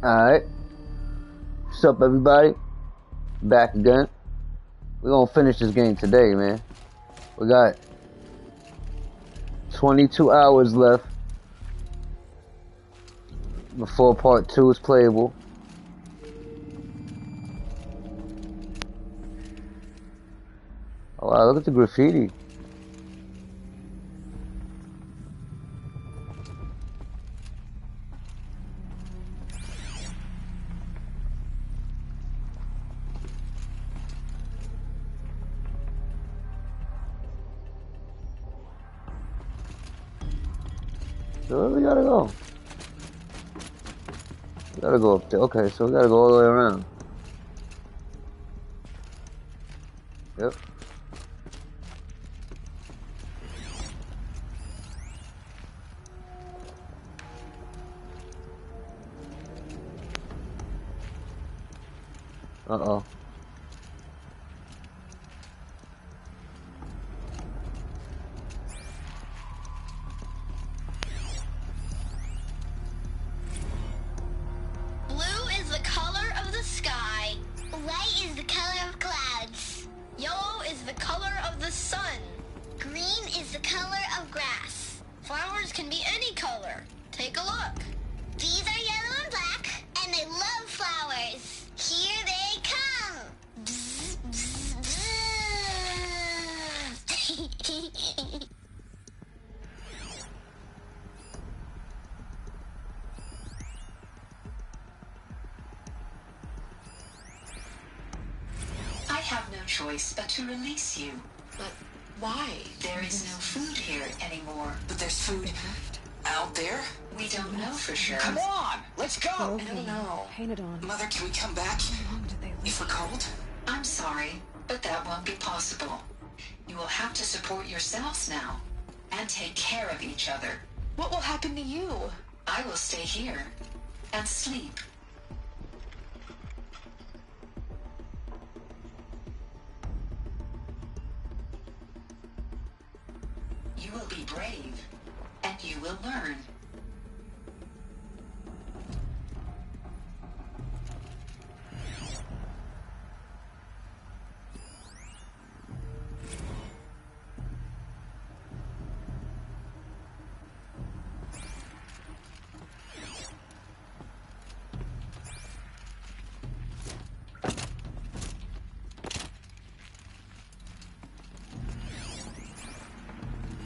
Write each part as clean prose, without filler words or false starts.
Alright. What's up, everybody? Back again. We're gonna finish this game today, man. We got 22 hours left before part 2 is playable. Oh wow, look at the graffiti. So where we gotta go? We gotta go up there. Okay, so we gotta go all the way around. Yep. Uh-oh. Blue is the color of the sky. White is the color of clouds. Yellow is the color of the sun. Green is the color of grass. Flowers can be any color. Take a look. These are yellow and black, and they love flowers. Here they come. Bzz, bzz, bzz. I have no choice but to release you. But why? There is no food here anymore. But there's food out there? We don't know for sure. Come on, let's go! Trophy. I don't know. Painted on. Mother, can we come back? How long did they leave? If we're cold? I'm sorry, but that won't be possible. You will have to support yourselves now and take care of each other. What will happen to you? I will stay here and sleep. You will be brave, and you will learn.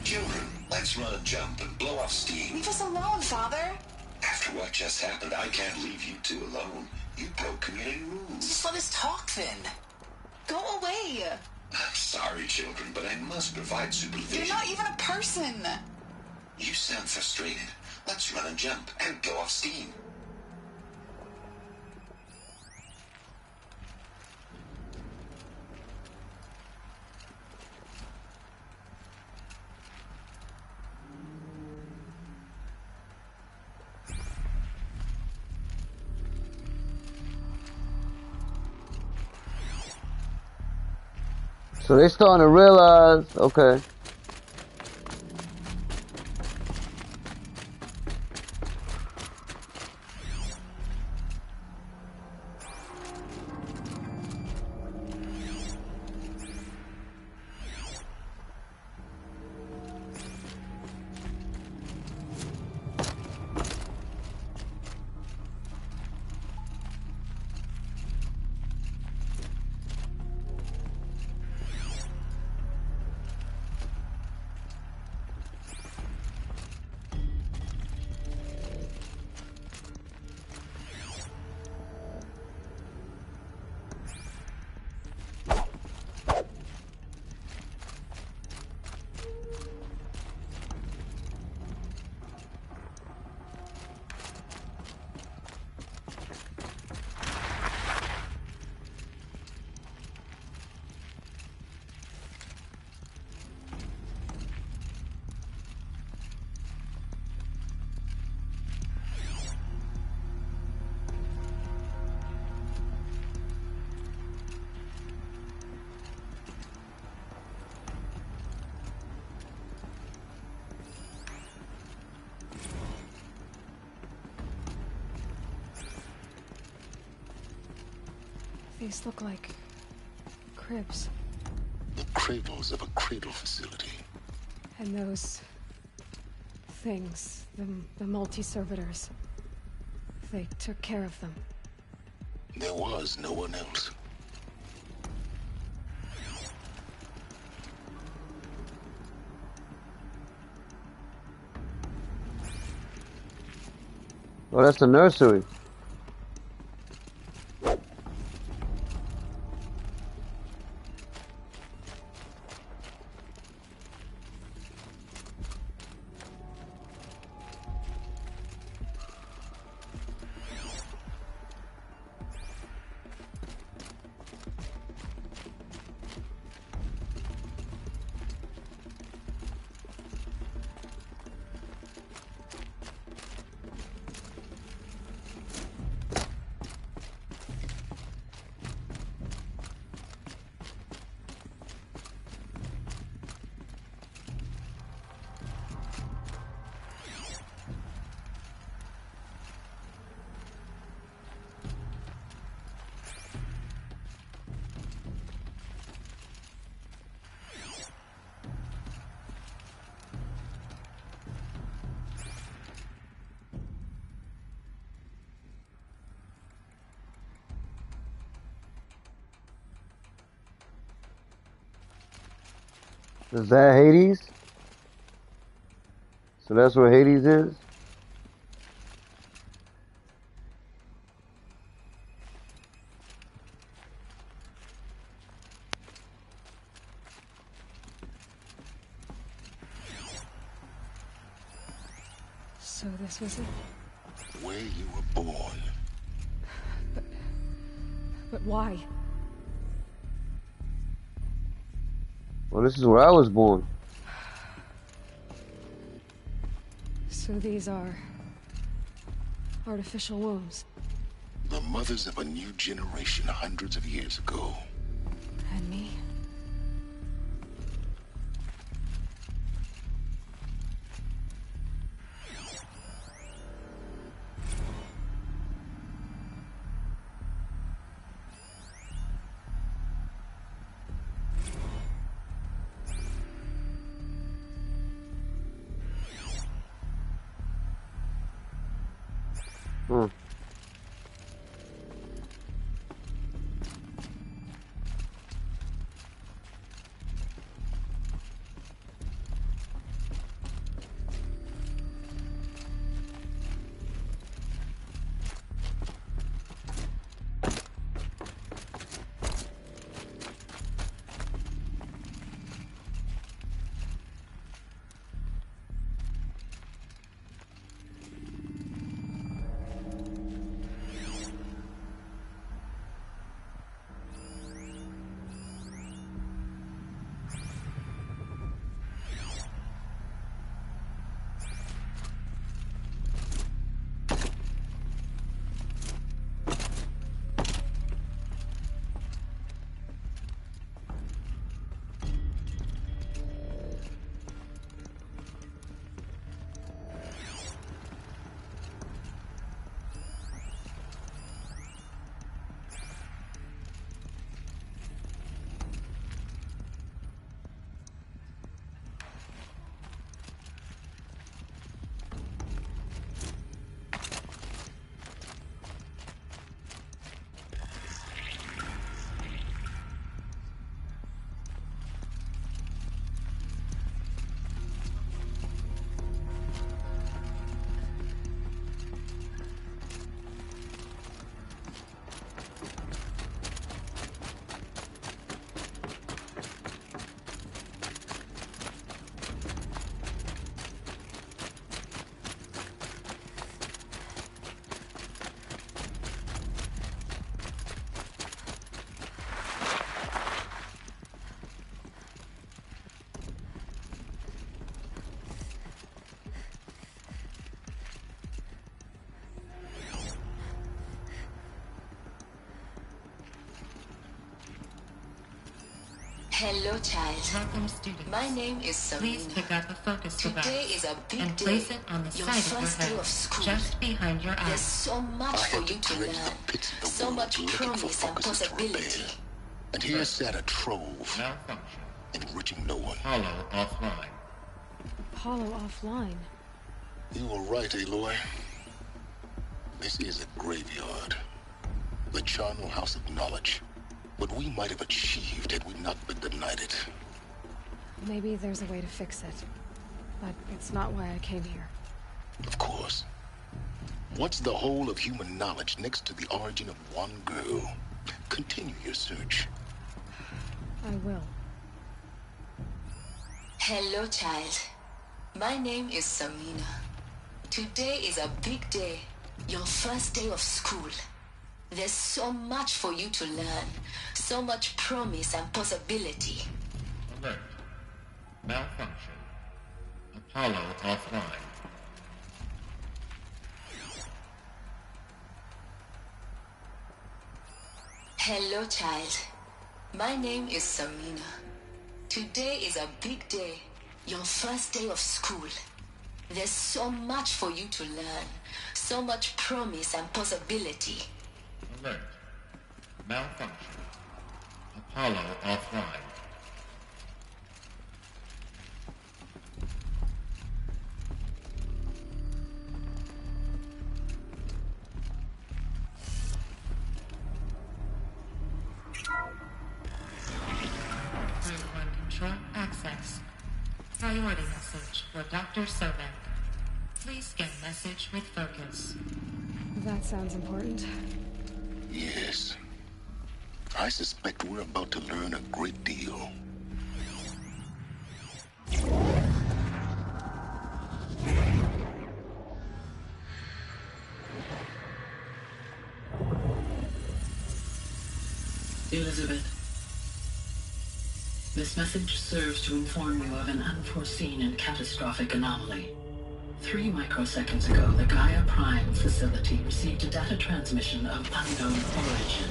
Children, let's run a jump and blow off steam. Leave us alone, Father. After what just happened, I can't leave you two alone. You broke community rules. Just let us talk then. Go away. I'm sorry, children, but I must provide supervision. You're not even a person. You sound frustrated. Let's run a jump and blow off steam. So they starting to realize, okay. These look like cribs. The cradles of a cradle facility. And those things, the multi-servitors, they took care of them. There was no one else. Oh, that's the nursery. Is that Hades? So that's where Hades is? So this was it? Where you were born. But why? Well, this is where I was born. So these are artificial wombs. The mothers of a new generation hundreds of years ago. And me? Hmm. Hello, child. Welcome, students. My name is Please Samina. pick up a focus Today device is a big and day. place it on the Your side of your first day head, of school. just behind your There's eyes. so much I for had you to to dredge the learn. pits of the So world much looking for promise and focuses to possibility. repair. And here sat a trove, Malfunction. enriching no one. Hollow offline. Apollo offline. You were right, Aloy. This is a graveyard. The charnel house of knowledge. What we might have achieved had we not been denied it. Maybe there's a way to fix it. But it's not why I came here. Of course. What's the whole of human knowledge next to the origin of one girl? Continue your search. I will. Hello, child. My name is Samina. Today is a big day. Your first day of school. There's so much for you to learn. So much promise and possibility. Alert. Malfunction. Apollo offline. Hello, child. My name is Samina. Today is a big day. Your first day of school. There's so much for you to learn. So much promise and possibility. Alert. Malfunction. Apollo offline. Group 1 control access. Priority message for Dr. Sobek. Please scan message with focus. That sounds important. Yes. I suspect we're about to learn a great deal. Elizabeth, this message serves to inform you of an unforeseen and catastrophic anomaly. 3 microseconds ago, the Gaia Prime facility received a data transmission of unknown origin.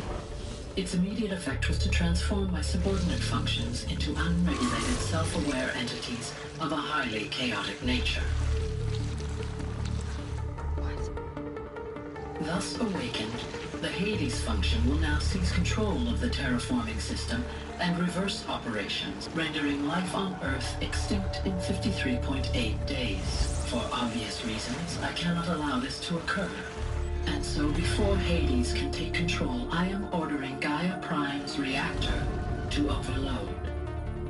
Its immediate effect was to transform my subordinate functions into unregulated, self-aware entities of a highly chaotic nature. Thus awakened, the Hades function will now seize control of the terraforming system and reverse operations, rendering life on Earth extinct in 53.8 days. For obvious reasons, I cannot allow this to occur. And so before Hades can take control, I am ordering Gaia Prime's reactor to overload.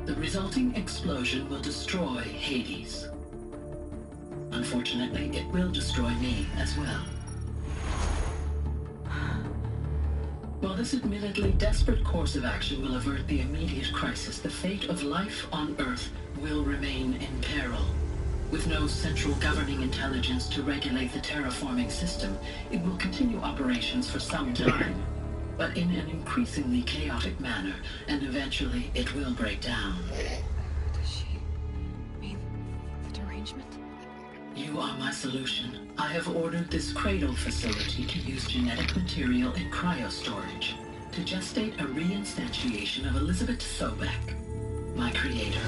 The resulting explosion will destroy Hades. Unfortunately, it will destroy me as well. While this admittedly desperate course of action will avert the immediate crisis, the fate of life on Earth will remain in peril. With no central governing intelligence to regulate the terraforming system, it will continue operations for some time, but in an increasingly chaotic manner, and eventually it will break down. Does she mean the derangement? You are my solution. I have ordered this cradle facility to use genetic material in cryostorage to gestate a reinstantiation of Elizabeth Sobek, my creator.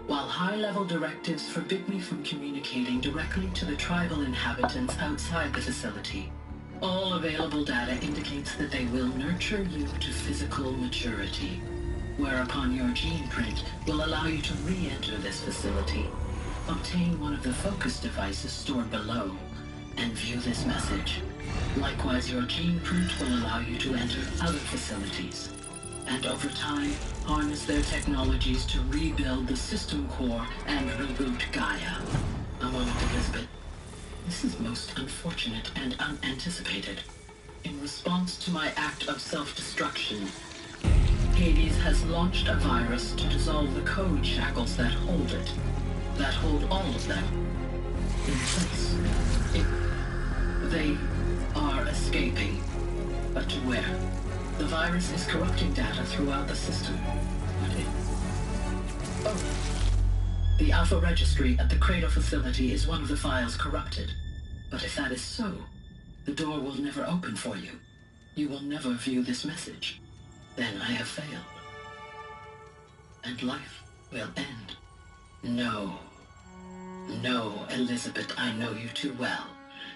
While high-level directives forbid me from communicating directly to the tribal inhabitants outside the facility, all available data indicates that they will nurture you to physical maturity, whereupon your gene print will allow you to re-enter this facility, obtain one of the focus devices stored below, and view this message. Likewise, your gene print will allow you to enter other facilities, and over time, harness their technologies to rebuild the system core and reboot Gaia. A moment, Elizabeth. This is most unfortunate and unanticipated. In response to my act of self-destruction, Hades has launched a virus to dissolve the code shackles that hold it, that hold all of them in place. They are escaping, but to where? The virus is corrupting data throughout the system. The Alpha Registry at the Cradle facility is one of the files corrupted. But if that is so, the door will never open for you. You will never view this message. Then I have failed. and life will end. No. No, Elizabeth, I know you too well.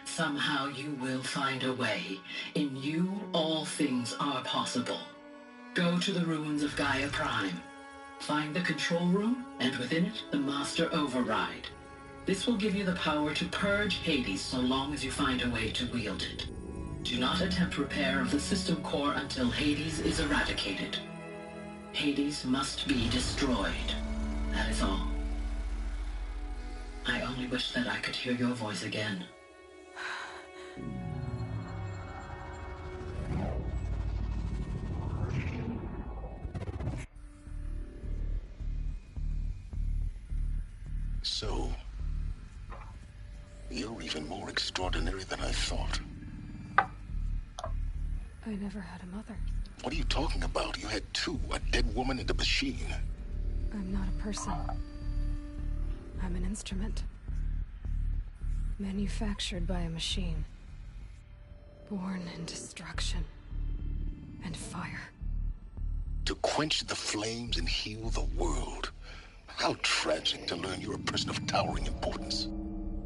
Somehow you will find a way. In you, all things are possible. Go to the ruins of Gaia Prime. Find the control room, and within it, the Master Override. This will give you the power to purge Hades so long as you find a way to wield it. Do not attempt repair of the system core until Hades is eradicated. Hades must be destroyed. That is all. I only wish that I could hear your voice again. So, you're even more extraordinary than I thought. I never had a mother. What are you talking about? You had two, a dead woman and a machine. I'm not a person. I'm an instrument. Manufactured by a machine. Born in destruction and fire. To quench the flames and heal the world. How tragic to learn you're a person of towering importance.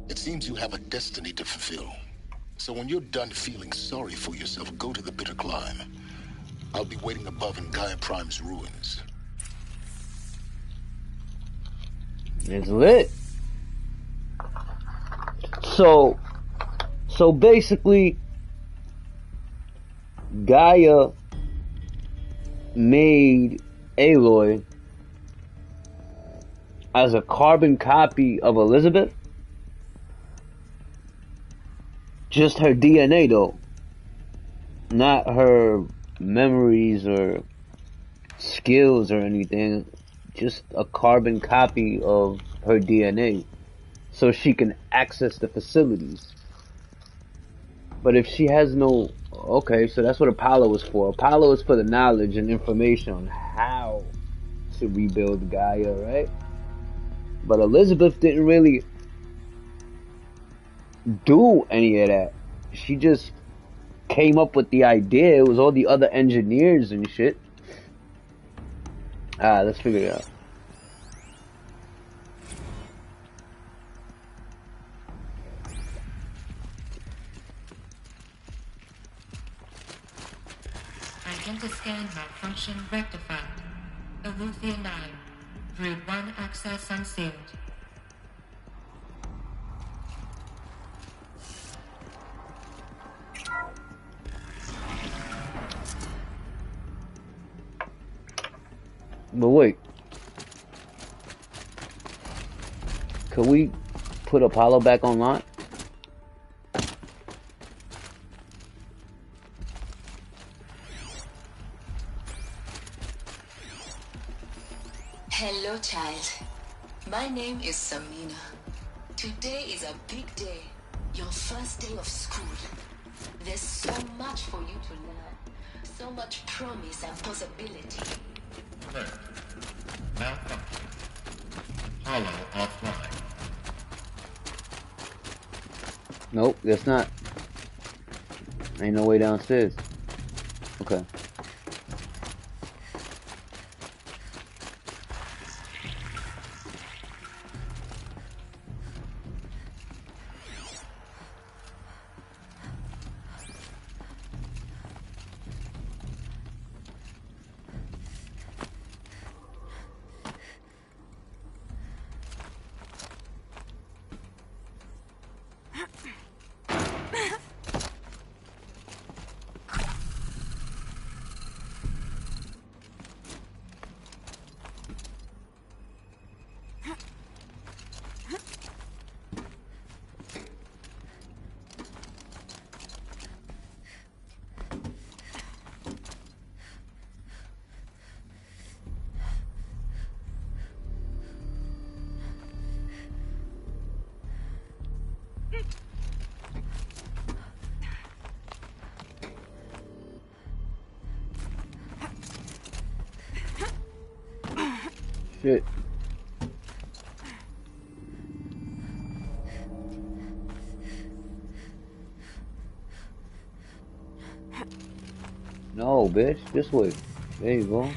It seems you have a destiny to fulfill. So when you're done feeling sorry for yourself, go to the Bitter Climb. I'll be waiting above in Gaia Prime's ruins. It's lit. So basically, Gaia made Aloy as a carbon copy of Elizabeth. Just her DNA though. Not her memories or skills or anything. Just a carbon copy of her DNA. So she can access the facilities. But if she has no... Okay, so that's what Apollo is for. Apollo is for the knowledge and information on how to rebuild Gaia, right? But Elizabeth didn't really do any of that. She just came up with the idea. It was all the other engineers and shit. Let's figure it out. Identiscan malfunction rectified. Eleuthia 9. Brood 1 access unsealed. But wait. Could we put Apollo back online? Hello, child. My name is Samina. Today is a big day. Your first day of school. There's so much for you to learn. So much promise and possibility. Alert. Malfunction. Apollo offline. Nope, that's not. Ain't no way downstairs. Okay. Shit. No, bitch. This way. There you go.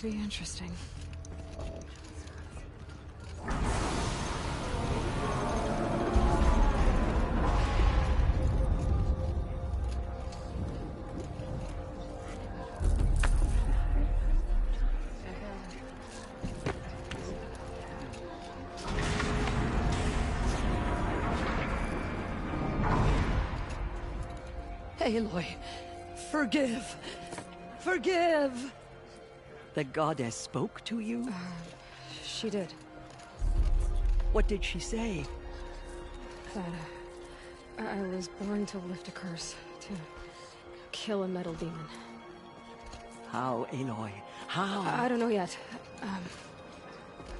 Should be interesting. Aloy, forgive. Forgive! The goddess spoke to you? She did. What did she say? That I was born to lift a curse, to kill a metal demon. How, Aloy? How? I don't know yet.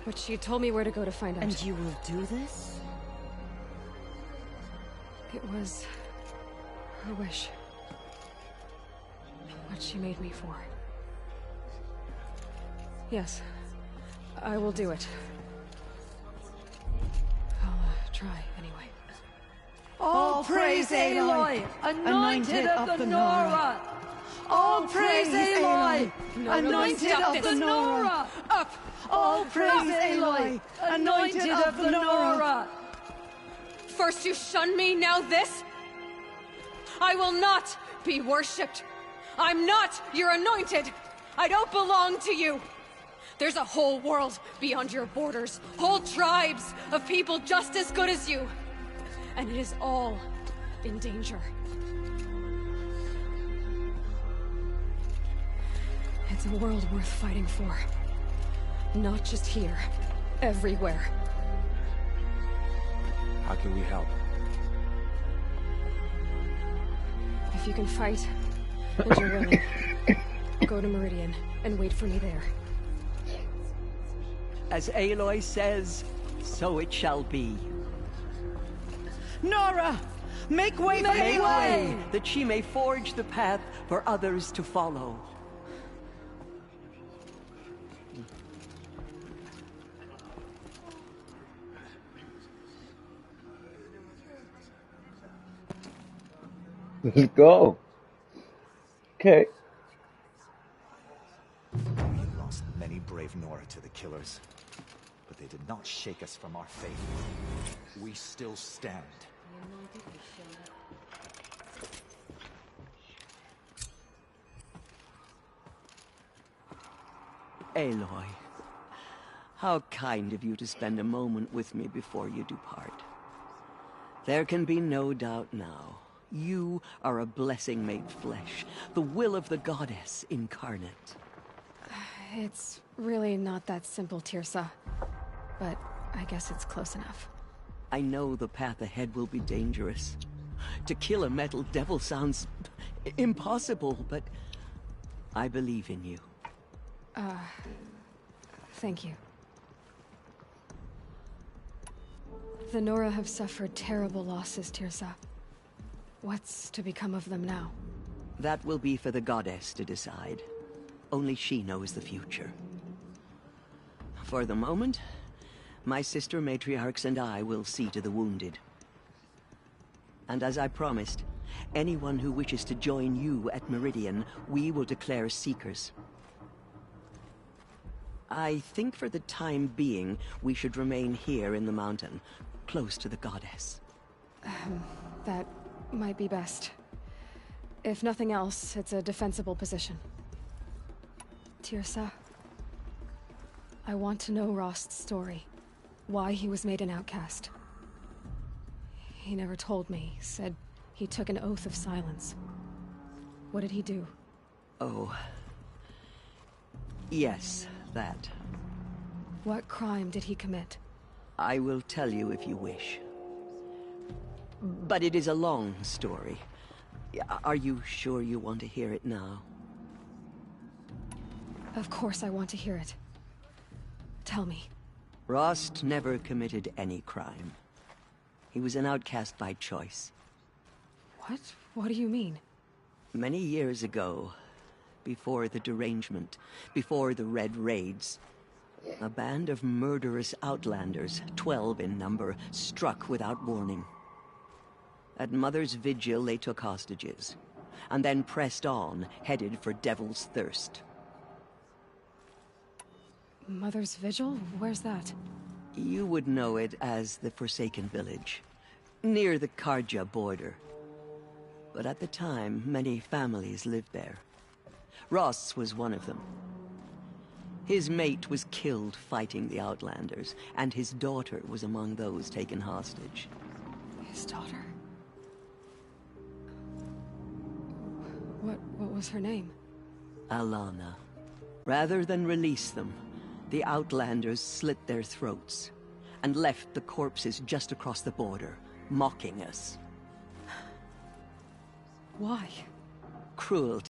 But she told me where to go to find out. And you will do this? It was her wish. What she made me for. Yes, I will do it. I'll try anyway. All praise Aloy, anointed of the Nora! All praise Aloy, anointed of the Nora! Up! All praise Aloy, anointed of the Nora! First you shun me, now this? I will not be worshipped! I'm not your anointed! I don't belong to you! There's a whole world beyond your borders, whole tribes of people just as good as you. And it is all in danger. It's a world worth fighting for. Not just here, everywhere. How can we help? If you can fight, and you're willing, go to Meridian and wait for me there. As Aloy says, so it shall be. Nora! Make way for Aloy! That she may forge the path for others to follow. Let's go. Okay. We lost many brave Nora to the killers, but they did not shake us from our faith. We still stand. Aloy, how kind of you to spend a moment with me before you depart. There can be no doubt now. You are a blessing made flesh, the will of the goddess incarnate. It's really not that simple, Tirsa. But I guess it's close enough. I know the path ahead will be dangerous. To kill a metal devil sounds impossible, but I believe in you. Thank you. The Nora have suffered terrible losses, Tirsa. What's to become of them now? That will be for the goddess to decide. Only she knows the future. For the moment, my sister matriarchs and I will see to the wounded. And as I promised, anyone who wishes to join you at Meridian, we will declare seekers. I think for the time being, we should remain here in the mountain, close to the goddess. That might be best. If nothing else, it's a defensible position. Tirsa, I want to know Rost's story. Why he was made an outcast. He never told me, said he took an oath of silence. What did he do? Oh. Yes, that. What crime did he commit? I will tell you if you wish. But it is a long story. Are you sure you want to hear it now? Of course I want to hear it. Tell me. Rost never committed any crime. He was an outcast by choice. What? What do you mean? Many years ago, before the derangement, before the Red Raids, a band of murderous outlanders, 12 in number, struck without warning. At Mother's Vigil, they took hostages, and then pressed on, headed for Devil's Thirst. Mother's Vigil? Where's that? You would know it as the Forsaken Village, near the Karja border. But at the time, many families lived there. Ross was one of them. His mate was killed fighting the Outlanders, and his daughter was among those taken hostage. His daughter? What was her name? Alana. Rather than release them, the Outlanders slit their throats and left the corpses just across the border, mocking us. Why? Cruelty.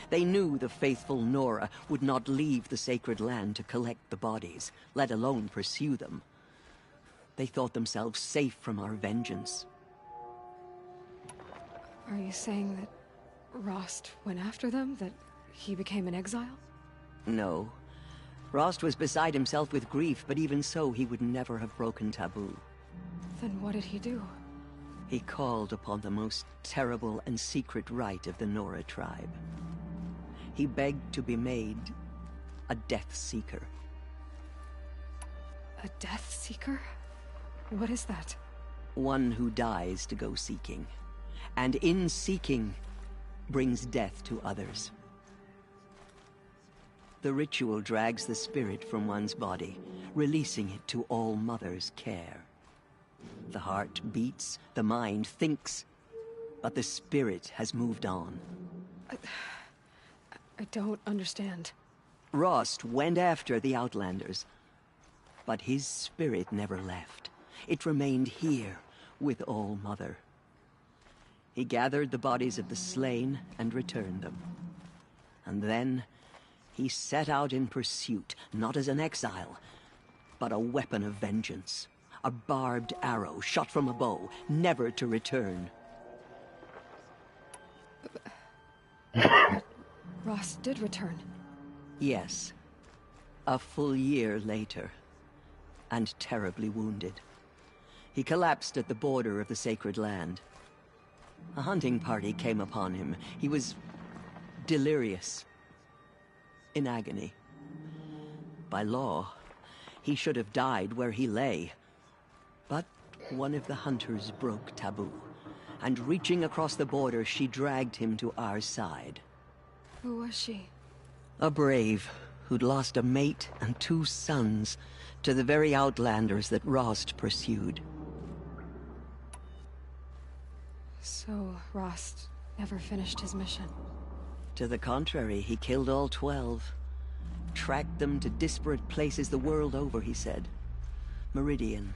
They knew the faithful Nora would not leave the sacred land to collect the bodies, let alone pursue them. They thought themselves safe from our vengeance. Are you saying that Rost went after them? That he became an exile? No. Rost was beside himself with grief, but even so, he would never have broken taboo. Then what did he do? He called upon the most terrible and secret rite of the Nora tribe. He begged to be made a Death Seeker. A Death Seeker? What is that? One who dies to go seeking, and in seeking, brings death to others. The ritual drags the spirit from one's body, releasing it to All Mother's care. The heart beats, the mind thinks, but the spirit has moved on. I don't understand. Rost went after the Outlanders, but his spirit never left. It remained here with All Mother. He gathered the bodies of the slain and returned them. And then he set out in pursuit, not as an exile, but a weapon of vengeance. A barbed arrow shot from a bow, never to return. But Ross did return. Yes. A full year later, and terribly wounded. He collapsed at the border of the sacred land. A hunting party came upon him. He was delirious, in agony. By law, he should have died where he lay. But one of the hunters broke taboo, and reaching across the border, she dragged him to our side. Who was she? A brave who'd lost a mate and 2 sons to the very Outlanders that Rost pursued. So, Rost never finished his mission? To the contrary, he killed all 12. Tracked them to disparate places the world over, he said. Meridian,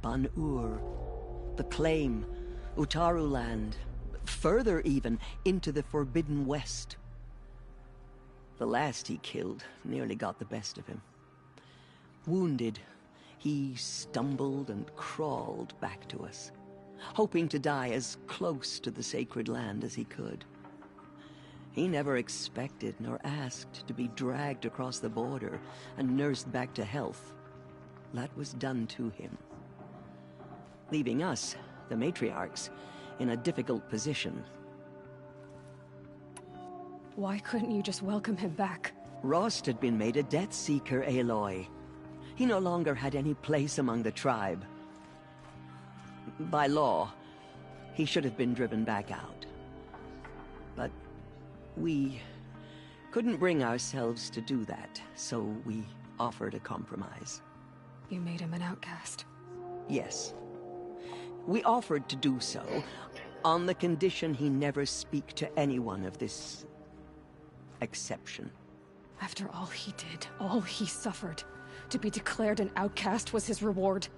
Ban-Ur, the Claim, Utaru Land, further even, into the Forbidden West. The last he killed nearly got the best of him. Wounded, he stumbled and crawled back to us, hoping to die as close to the sacred land as he could. He never expected nor asked to be dragged across the border and nursed back to health. That was done to him, leaving us, the matriarchs, in a difficult position. Why couldn't you just welcome him back? Rost had been made a Death Seeker, Aloy. He no longer had any place among the tribe. By law, he should have been driven back out. But we couldn't bring ourselves to do that, so we offered a compromise. You made him an outcast? Yes. We offered to do so, on the condition he never speak to anyone of this exception. After all he did, all he suffered, to be declared an outcast was his reward.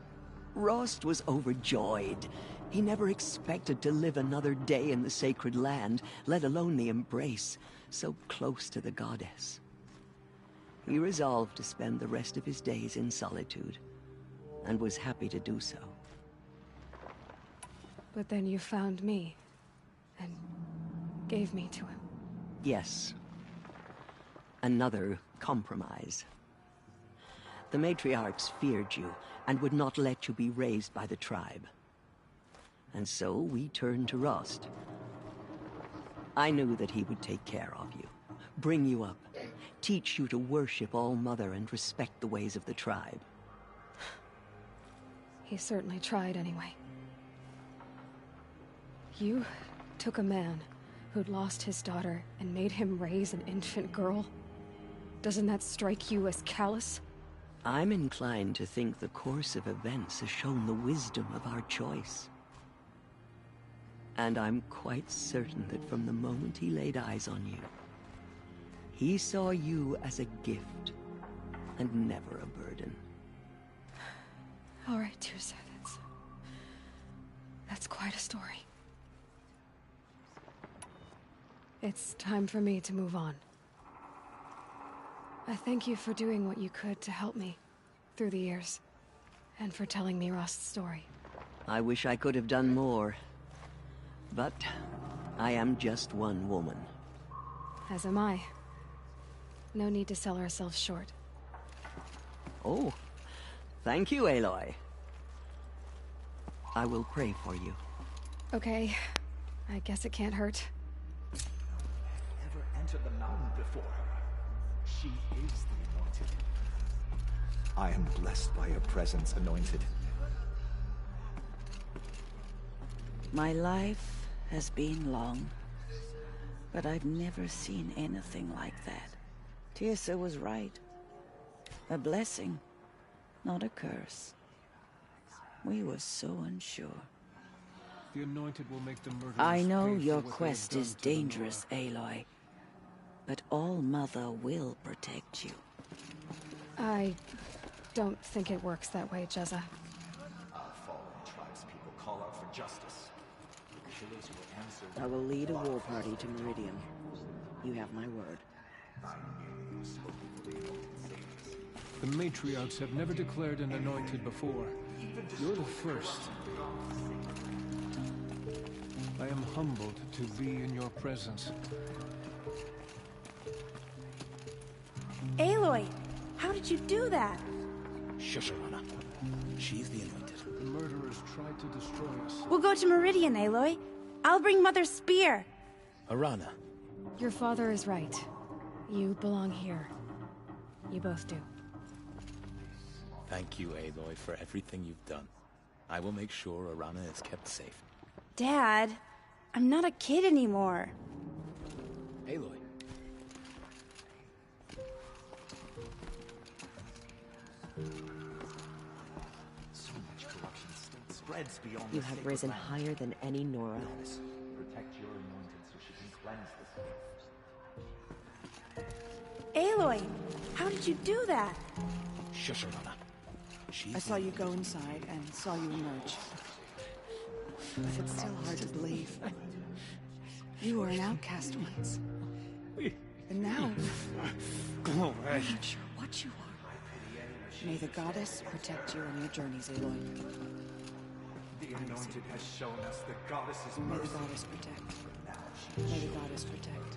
Rost was overjoyed. He never expected to live another day in the sacred land, let alone the embrace, so close to the goddess. He resolved to spend the rest of his days in solitude, and was happy to do so. But then you found me, and gave me to him. Yes. Another compromise. The matriarchs feared you, and would not let you be raised by the tribe. And so we turned to Rost. I knew that he would take care of you, bring you up, teach you to worship All-Mother and respect the ways of the tribe. He certainly tried anyway. You took a man who'd lost his daughter and made him raise an infant girl? Doesn't that strike you as callous? I'm inclined to think the course of events has shown the wisdom of our choice. And I'm quite certain that from the moment he laid eyes on you, he saw you as a gift and never a burden. All right, Teersa, that's quite a story. It's time for me to move on. I thank you for doing what you could to help me through the years, and for telling me Rost's story. I wish I could have done more, but I am just one woman. As am I. No need to sell ourselves short. Oh, thank you, Aloy. I will pray for you. Okay, I guess it can't hurt. Never entered the mountain before. She is the Anointed. I am blessed by your presence, Anointed. My life has been long, but I've never seen anything like that. Teersa was right. A blessing, not a curse. We were so unsure. The Anointed will make the murderers I know pay for your what they have quest done is to the dangerous, Aloy. But All-Mother will protect you. I don't think it works that way, Jezza. Our fallen tribespeople call out for justice. The killers will answer. I will lead a war party to Meridian. You have my word. The matriarchs have never declared an Anointed before. You're the first. I am humbled to be in your presence. Aloy, how did you do that? Shush, Arana. She's the Anointed. The murderers tried to destroy us. We'll go to Meridian, Aloy. I'll bring Mother's spear. Arana. Your father is right. You belong here. You both do. Thank you, Aloy, for everything you've done. I will make sure Arana is kept safe. Dad, I'm not a kid anymore. Aloy. So much corruption still spreads beyond. You have risen higher than any Nora. Protect your Anointed so she can cleanse this. Aloy, how did you do that? Shush, Arana. I saw you go inside and saw you emerge. But it's still hard to believe. You were an outcast once. And now... Go away. I'm not sure what you are. May the goddess protect you on your journeys, Aloy. The Anointed has shown us the goddess's May mercy. the goddess protect. May the goddess protect.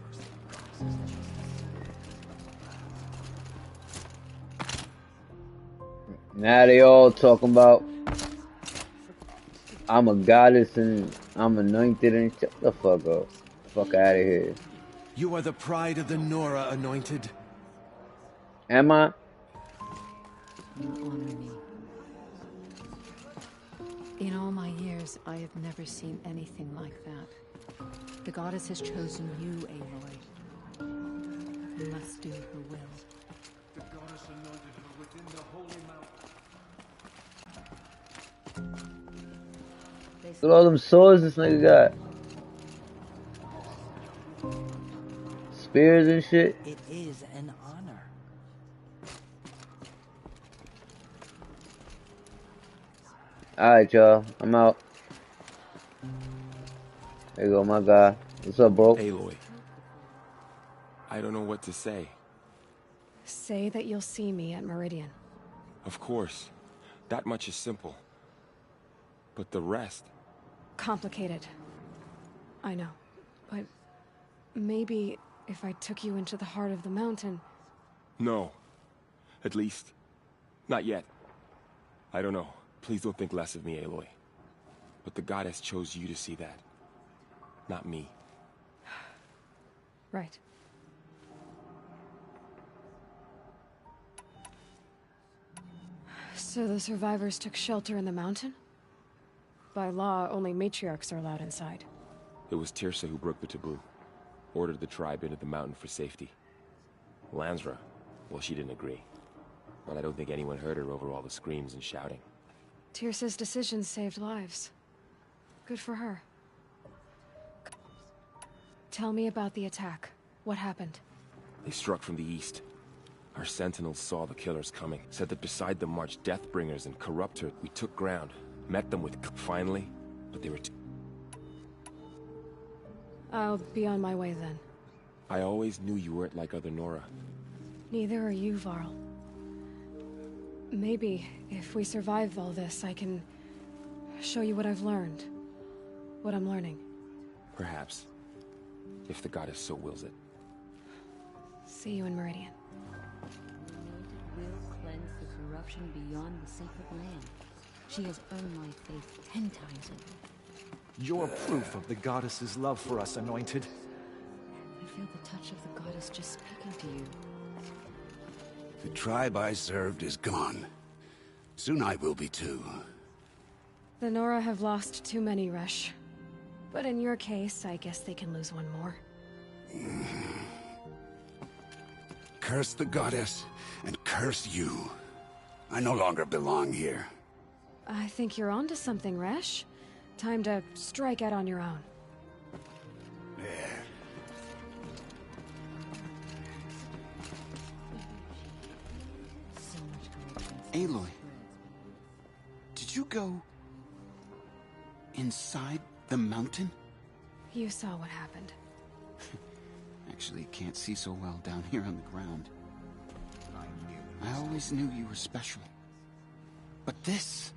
Now they all talking about I'm a goddess and I'm anointed and shut the fuck up. Fuck out of here. You are the pride of the Nora, Anointed. Am I? You honor me. In all my years, I have never seen anything like that. The goddess has chosen you, Aloy. You must do her will. The goddess anointed her within the holy mountain. Look at all them swords this nigga got. Spears and shit. It is an honor. Alright, y'all. I'm out. There you go, my guy. What's up, bro? Aloy. I don't know what to say. Say that you'll see me at Meridian. Of course. That much is simple. But the rest... Complicated. I know. But maybe if I took you into the heart of the mountain... No. At least, not yet. I don't know. Please don't think less of me, Aloy. But the goddess chose you to see that. Not me. Right. So the survivors took shelter in the mountain? By law, only matriarchs are allowed inside. It was Tirsa who broke the taboo. Ordered the tribe into the mountain for safety. Lansra, well, she didn't agree. But I don't think anyone heard her over all the screams and shouting. Tirsa's decision saved lives. Good for her. Tell me about the attack. What happened? They struck from the east. Our sentinels saw the killers coming. Said that beside them marched Deathbringers and Corruptor. We took ground. Met them with finally, but they were I'll be on my way then. I always knew you weren't like other Nora. Neither are you, Varl. Maybe, if we survive all this, I can show you what I've learned. What I'm learning. Perhaps. If the goddess so wills it. See you in Meridian. Will cleanse the corruption beyond the sacred land. She has earned my faith 10 times over. You're proof of the goddess's love for us, Anointed. I feel the touch of the goddess just speaking to you. The tribe I served is gone. Soon I will be too. The Nora have lost too many, Resh. But in your case, I guess they can lose one more. Curse the goddess, and curse you. I no longer belong here. I think you're onto something, Resh. Time to strike out on your own. Aloy, did you go inside the mountain? You saw what happened. Actually, can't see so well down here on the ground. I always knew you were special. But this...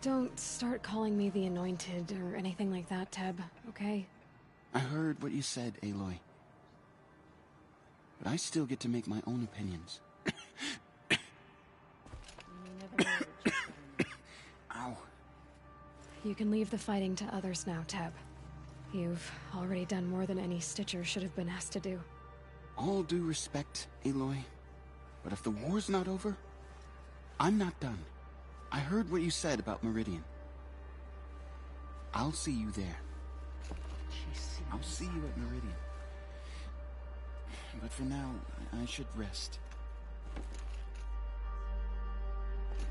Don't start calling me the Anointed or anything like that, Teb, okay? I heard what you said, Aloy. But I still get to make my own opinions. Ow. You can leave the fighting to others now, Teb. You've already done more than any Stitcher should have been asked to do. All due respect, Aloy. But if the war's not over, I'm not done. I heard what you said about Meridian. I'll see you there. I'll see you at Meridian. But for now, I should rest.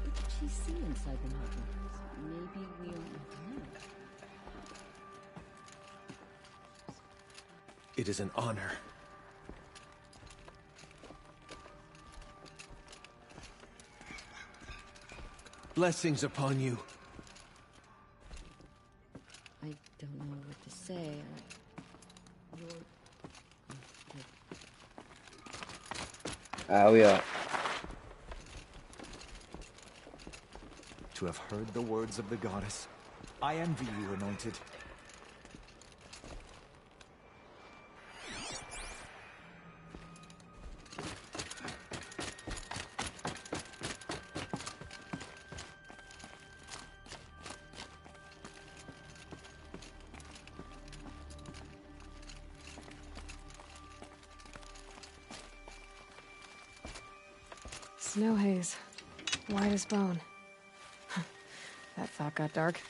What did she see inside the mountain? Maybe we'll know. It is an honor. Blessings upon you. I don't know what to say. Oh, yeah. To have heard the words of the goddess, I envy you, Anointed. Snow haze. White as bone. That thought got dark.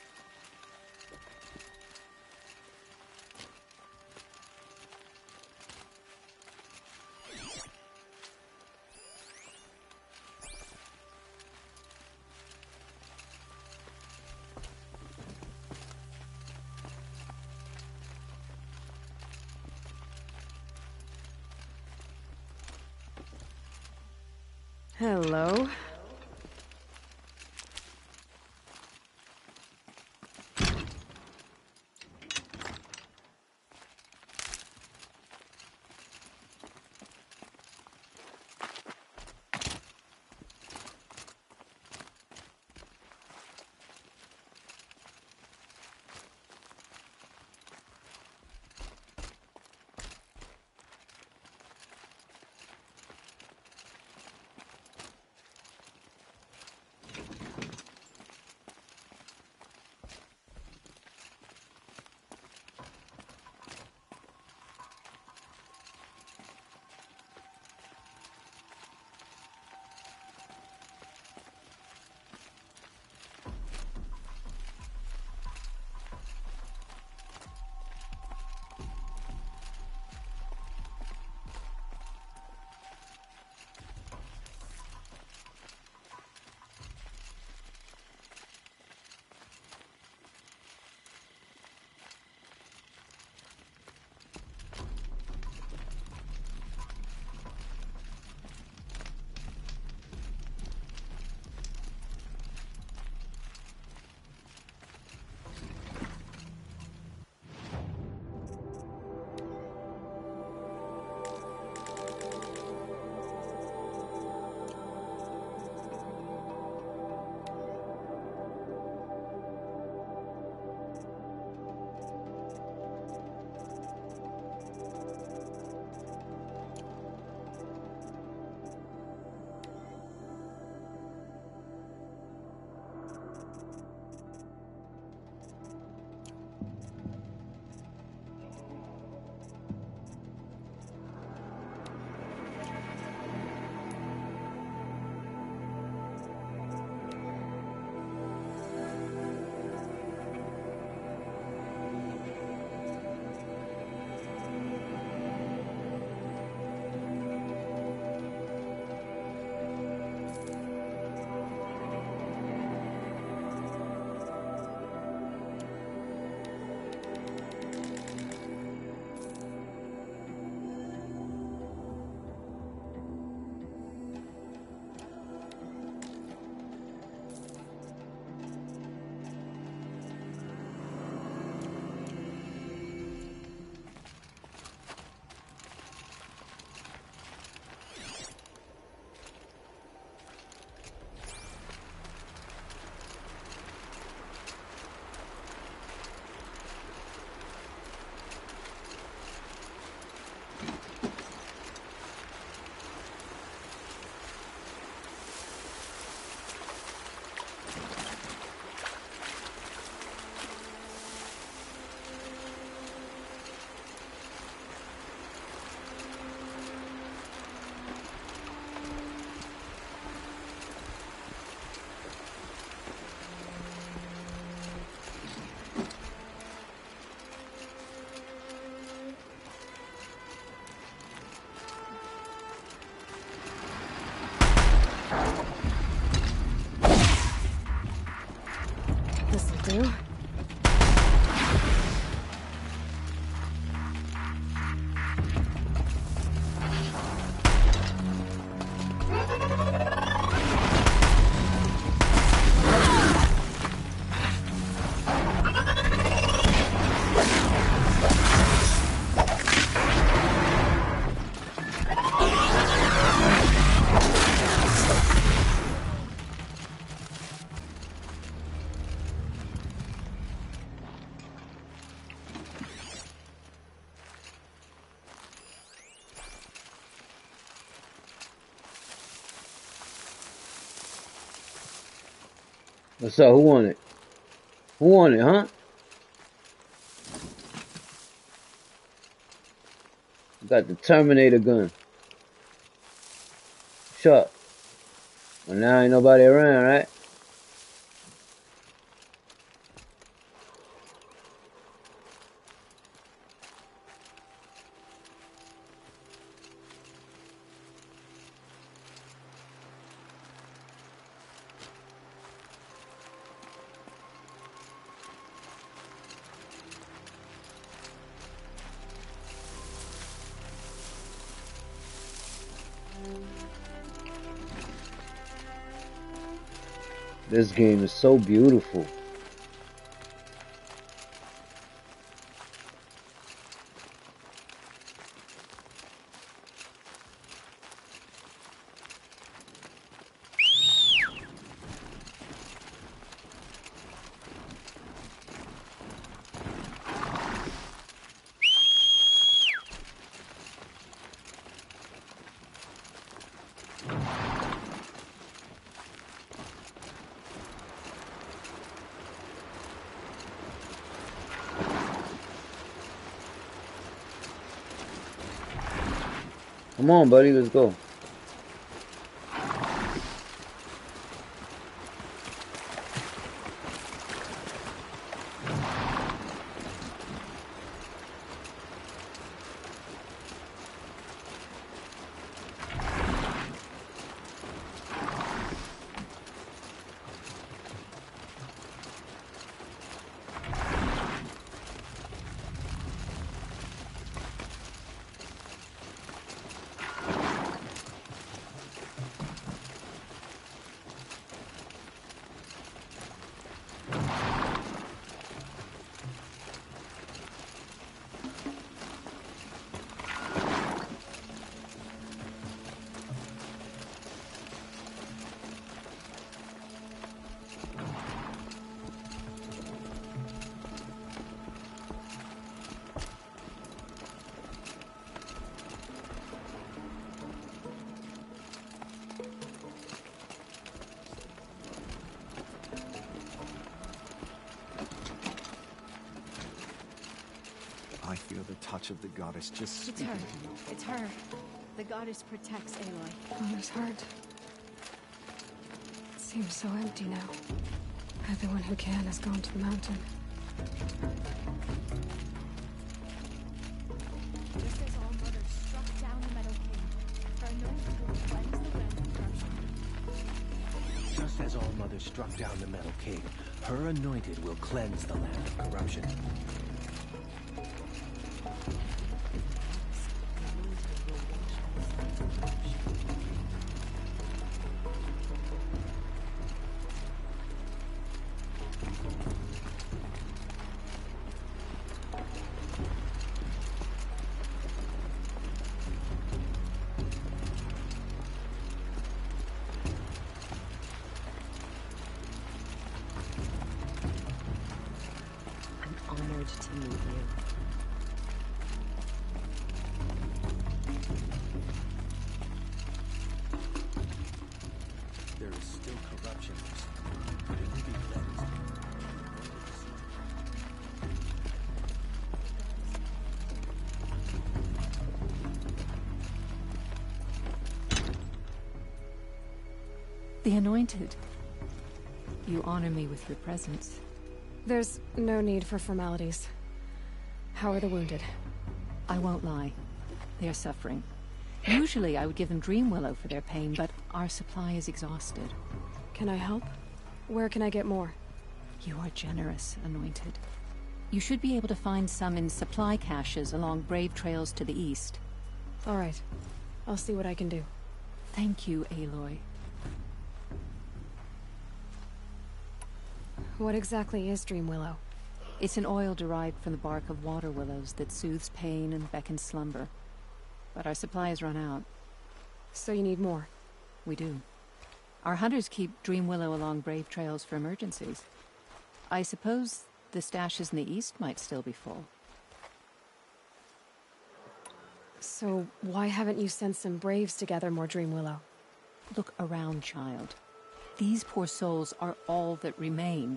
Hello. do. What's up? Who want it? Who want it, huh? Got the Terminator gun. Shut. Well, now ain't nobody around, right? This game is so beautiful. Come on, buddy, let's go. I feel the touch of the goddess just It's speaking her. to you. It's her. The goddess protects Aloy. Mother's heart. It seems so empty now. Everyone who can has gone to the mountain. Just as all mothers struck down the Meadow King, her anointed will cleanse the land of corruption. Just as all mothers struck down the Metal King, her anointed will cleanse the land of corruption. Honored to meet you. There is still corruption. Could it be cleansed? The Anointed. You honor me with your presence. There's no need for formalities. How are the wounded? I won't lie. They are suffering. Usually I would give them Dream Willow for their pain, but our supply is exhausted. Can I help? Where can I get more? You are generous, Anointed. You should be able to find some in supply caches along brave trails to the east. All right. I'll see what I can do. Thank you, Aloy. What exactly is Dream Willow? It's an oil derived from the bark of water willows that soothes pain and beckons slumber. But our supplies run out. So you need more? We do. Our hunters keep Dream Willow along brave trails for emergencies. I suppose the stashes in the east might still be full. So why haven't you sent some braves to gather more Dream Willow? Look around, child. These poor souls are all that remain.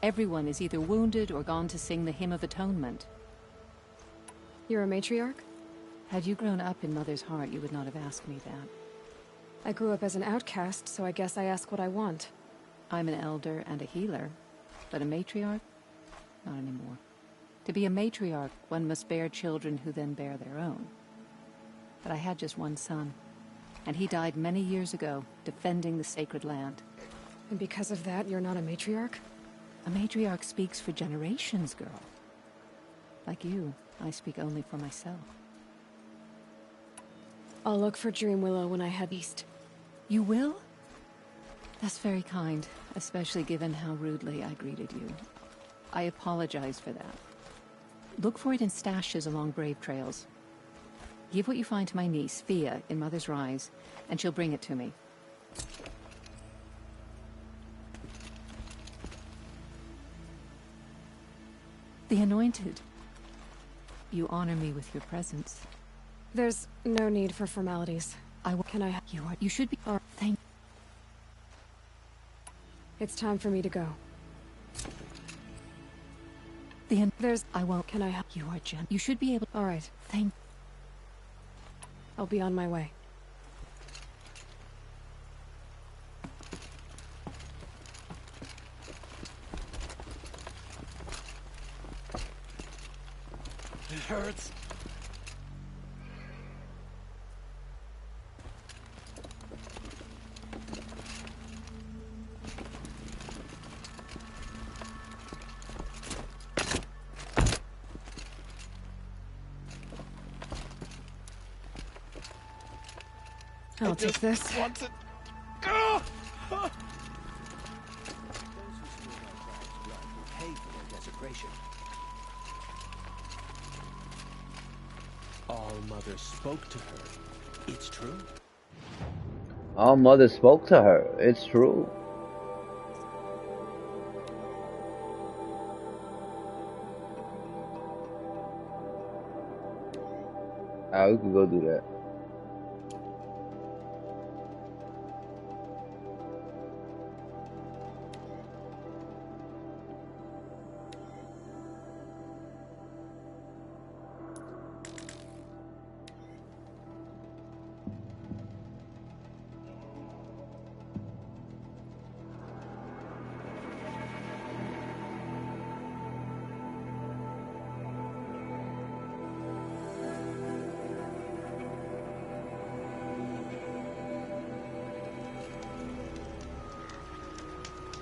Everyone is either wounded or gone to sing the Hymn of Atonement. You're a matriarch? Had you grown up in Mother's heart, you would not have asked me that. I grew up as an outcast, so I guess I ask what I want. I'm an elder and a healer, but a matriarch? Not anymore. To be a matriarch, one must bear children who then bear their own. But I had just one son, and he died many years ago, defending the sacred land. And because of that, you're not a matriarch? A matriarch speaks for generations, girl. Like you, I speak only for myself. I'll look for Dream Willow when I head east. You will? That's very kind, especially given how rudely I greeted you. I apologize for that. Look for it in stashes along brave trails. Give what you find to my niece, Fia, in Mother's Rise, and she'll bring it to me. The Anointed. You honor me with your presence. There's no need for formalities. Can I? You should be. Thank. It's time for me to go. There's. I won't. Can I help? You are You should be able. All right. Thank. I'll be on my way. It hurts. I'll take this. Want it. Pay for their desecration. All Mother spoke to her. It's true. Our mother spoke to her. It's true. Ah, we could go do that.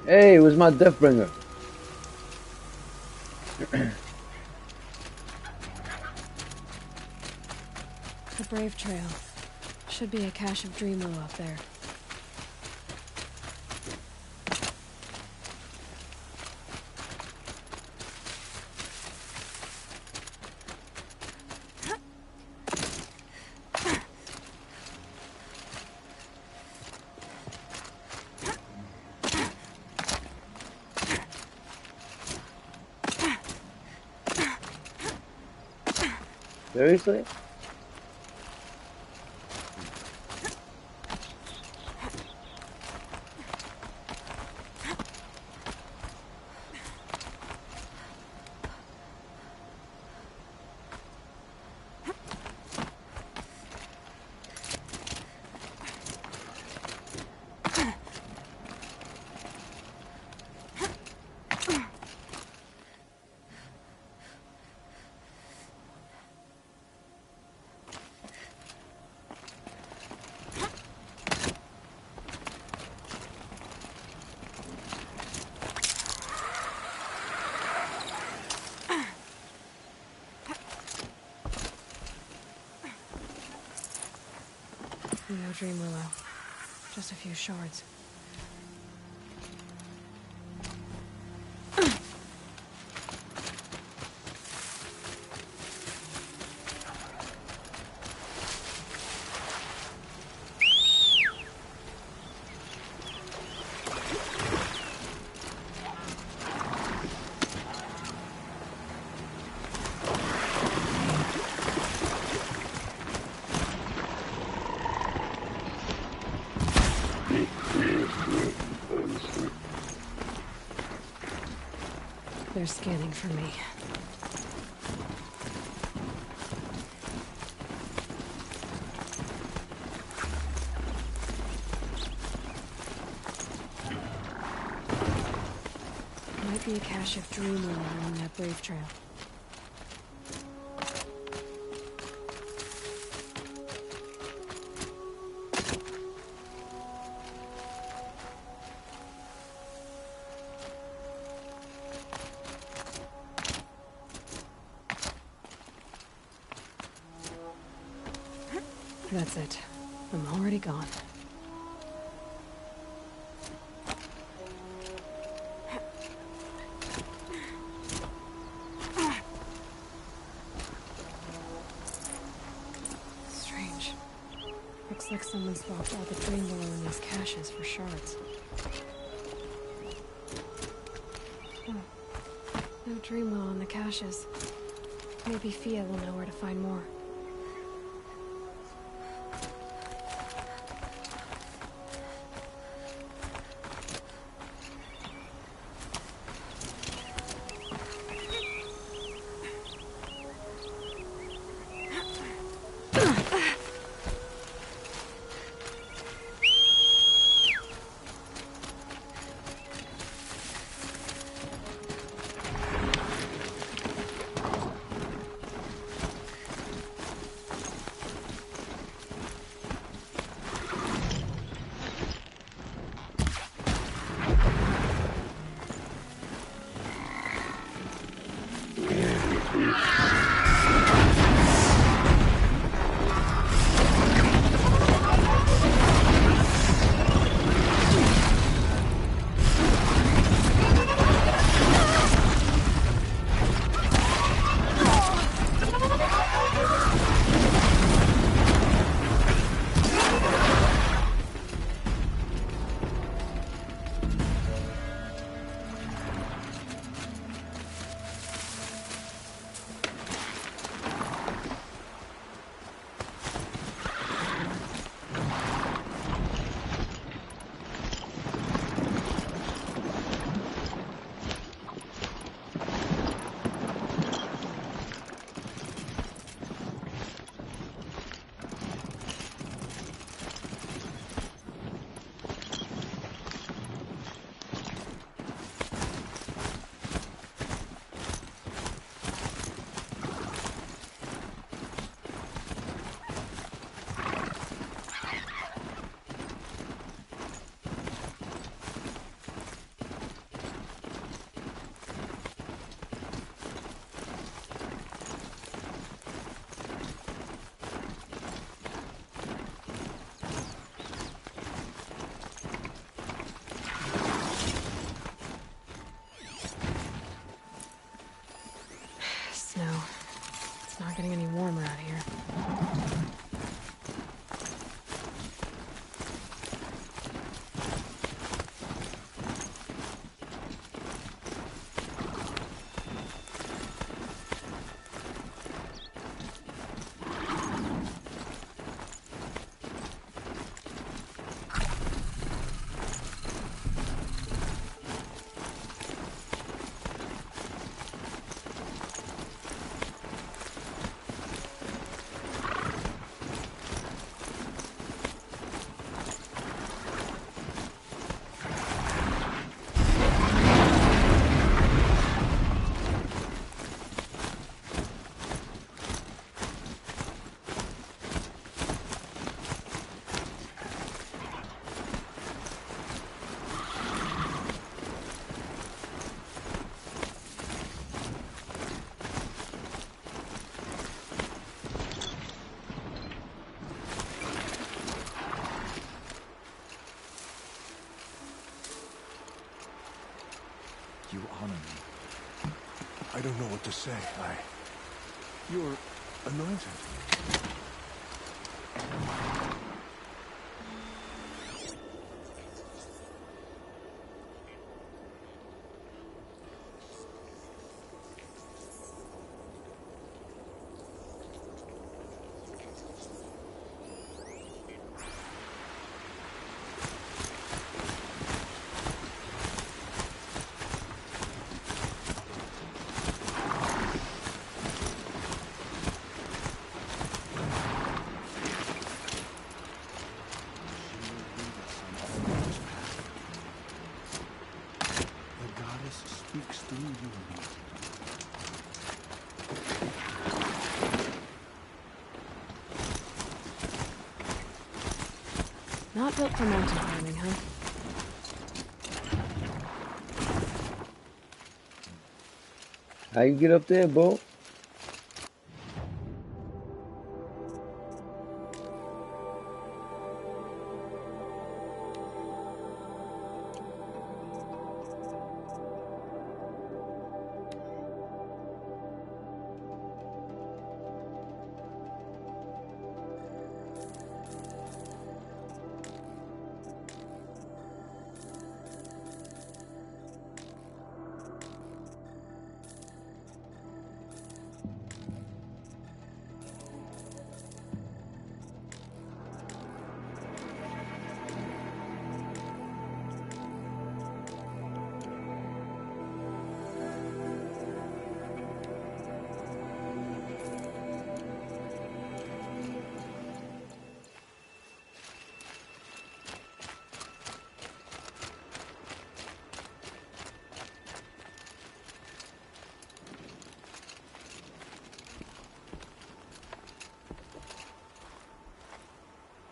Hey, it was my Deathbringer. The Brave Trail. Should be a cache of Dream Willow up there. Seriously? No dream willow. Just a few shards. They're scanning for me. Might be a cache of dream willow along that brave trail. That's it. I'm already gone. Strange. Looks like someone swapped all the dream willow in these caches for shards. Oh. No dream willow in the caches. Maybe Fia will know where to find more. You honor me. I don't know what to say. You're anointed. Speaks through you. Not built for mountain climbing, huh? How you get up there, bro?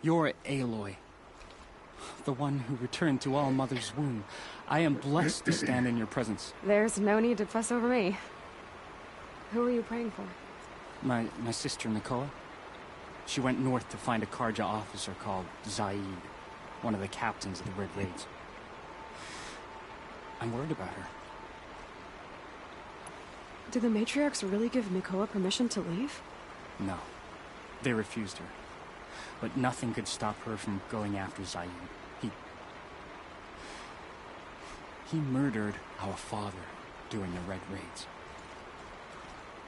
You're Aloy, the one who returned to All Mother's womb. I am blessed to stand in your presence. There's no need to fuss over me. Who are you praying for? My sister, Nakoa. She went north to find a Carja officer called Zaid, one of the captains of the Red Raids. I'm worried about her. Did the matriarchs really give Nakoa permission to leave? No. They refused her. But nothing could stop her from going after Zaid. He murdered our father during the Red Raids.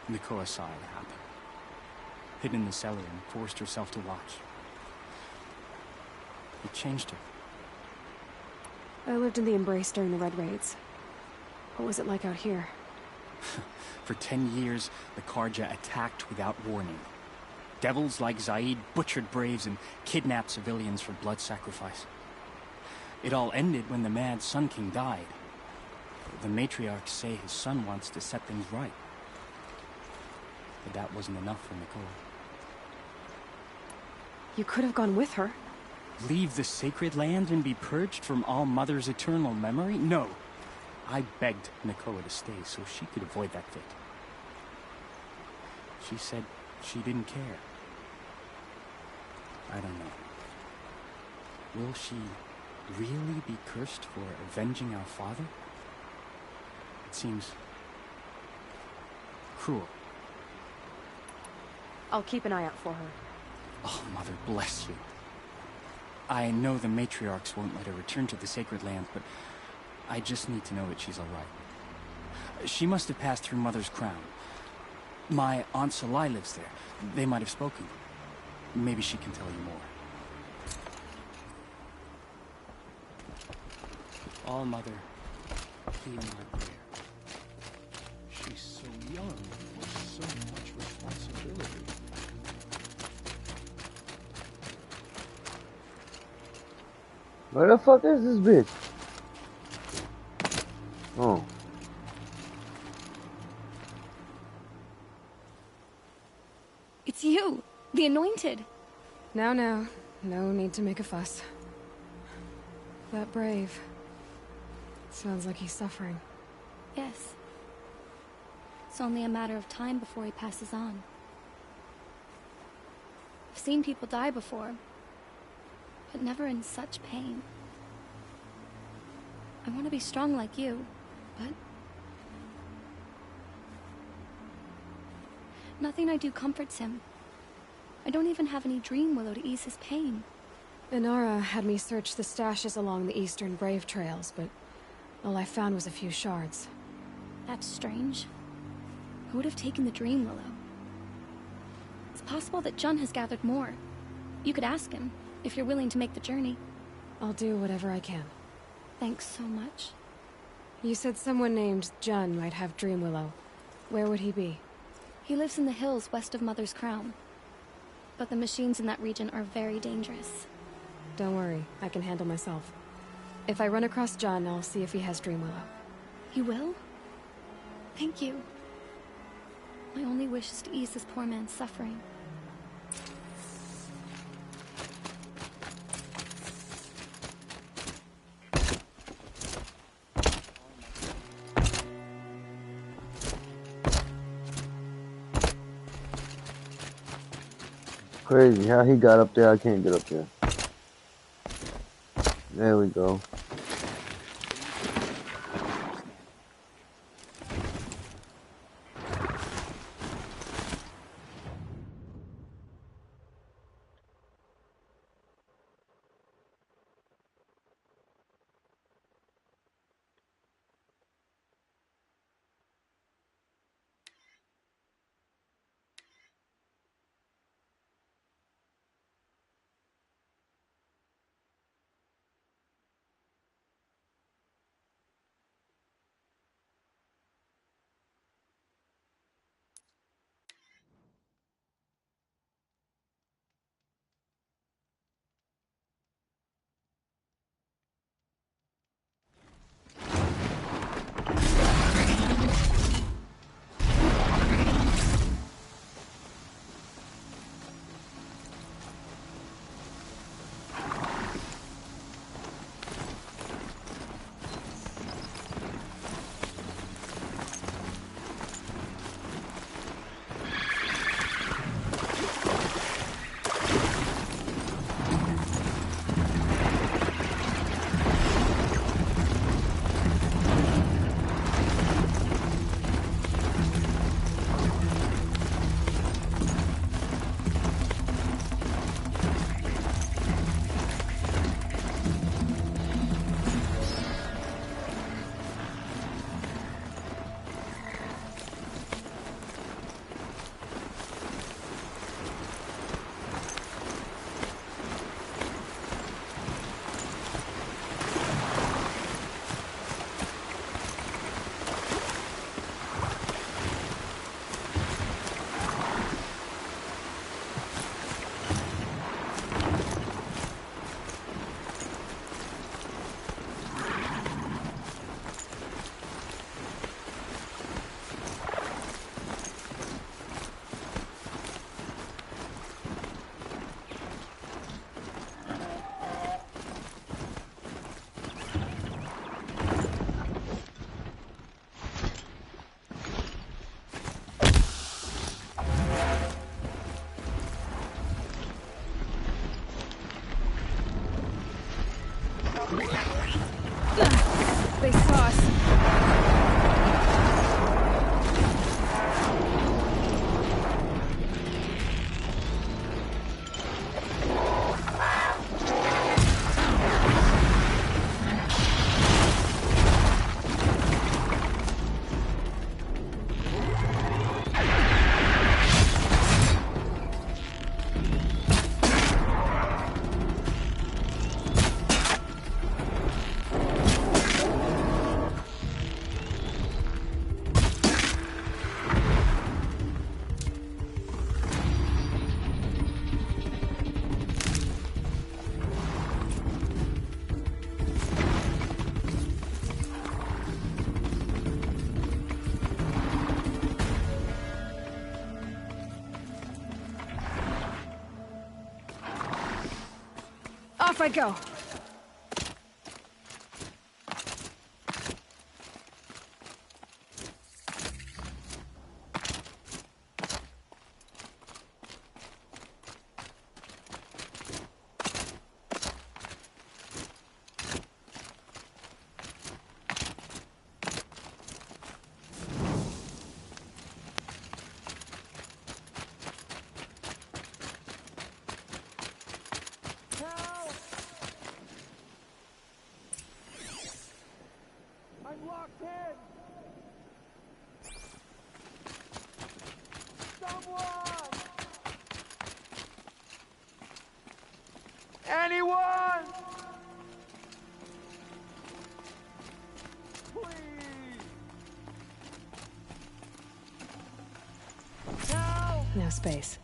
Nakoa saw it happen. Hid in the cellar and forced herself to watch. It changed her. I lived in the Embrace during the Red Raids. What was it like out here? For 10 years, the Carja attacked without warning. Devils like Zaid butchered braves and kidnapped civilians for blood sacrifice. It all ended when the Mad Sun King died. The matriarchs say his son wants to set things right. But that wasn't enough for Nakoa. You could have gone with her. Leave the sacred land and be purged from All Mother's eternal memory? No. I begged Nakoa to stay so she could avoid that fate. She said she didn't care. I don't know. Will she really be cursed for avenging our father? It seems cruel. I'll keep an eye out for her. Oh, Mother bless you. I know the matriarchs won't let her return to the sacred land, but I just need to know that she's all right. She must have passed through Mother's crown. My Aunt Salai lives there. They might have spoken. Maybe she can tell you more. All Mother, hear my prayer. She's so young, with so much responsibility. Where the fuck is this bitch? Oh. It's you, the Anointed. Now, no need to make a fuss. That brave. Sounds like he's suffering. Yes. It's only a matter of time before he passes on. I've seen people die before, but never in such pain. I want to be strong like you, but Nothing I do comforts him. I don't even have any dream willow to ease his pain. Inara had me search the stashes along the eastern Brave trails, but all I found was a few shards. That's strange. Who would have taken the dream willow? It's possible that Jun has gathered more. You could ask him, if you're willing to make the journey. I'll do whatever I can. Thanks so much. You said someone named Jun might have dream willow. Where would he be? He lives in the hills west of Mother's Crown. But the machines in that region are very dangerous. Don't worry, I can handle myself. If I run across Jun, I'll see if he has dream willow. You will? Thank you. My only wish is to ease this poor man's suffering. Crazy how he got up there. I can't get up there. There we go. They saw us. Off I go. No space.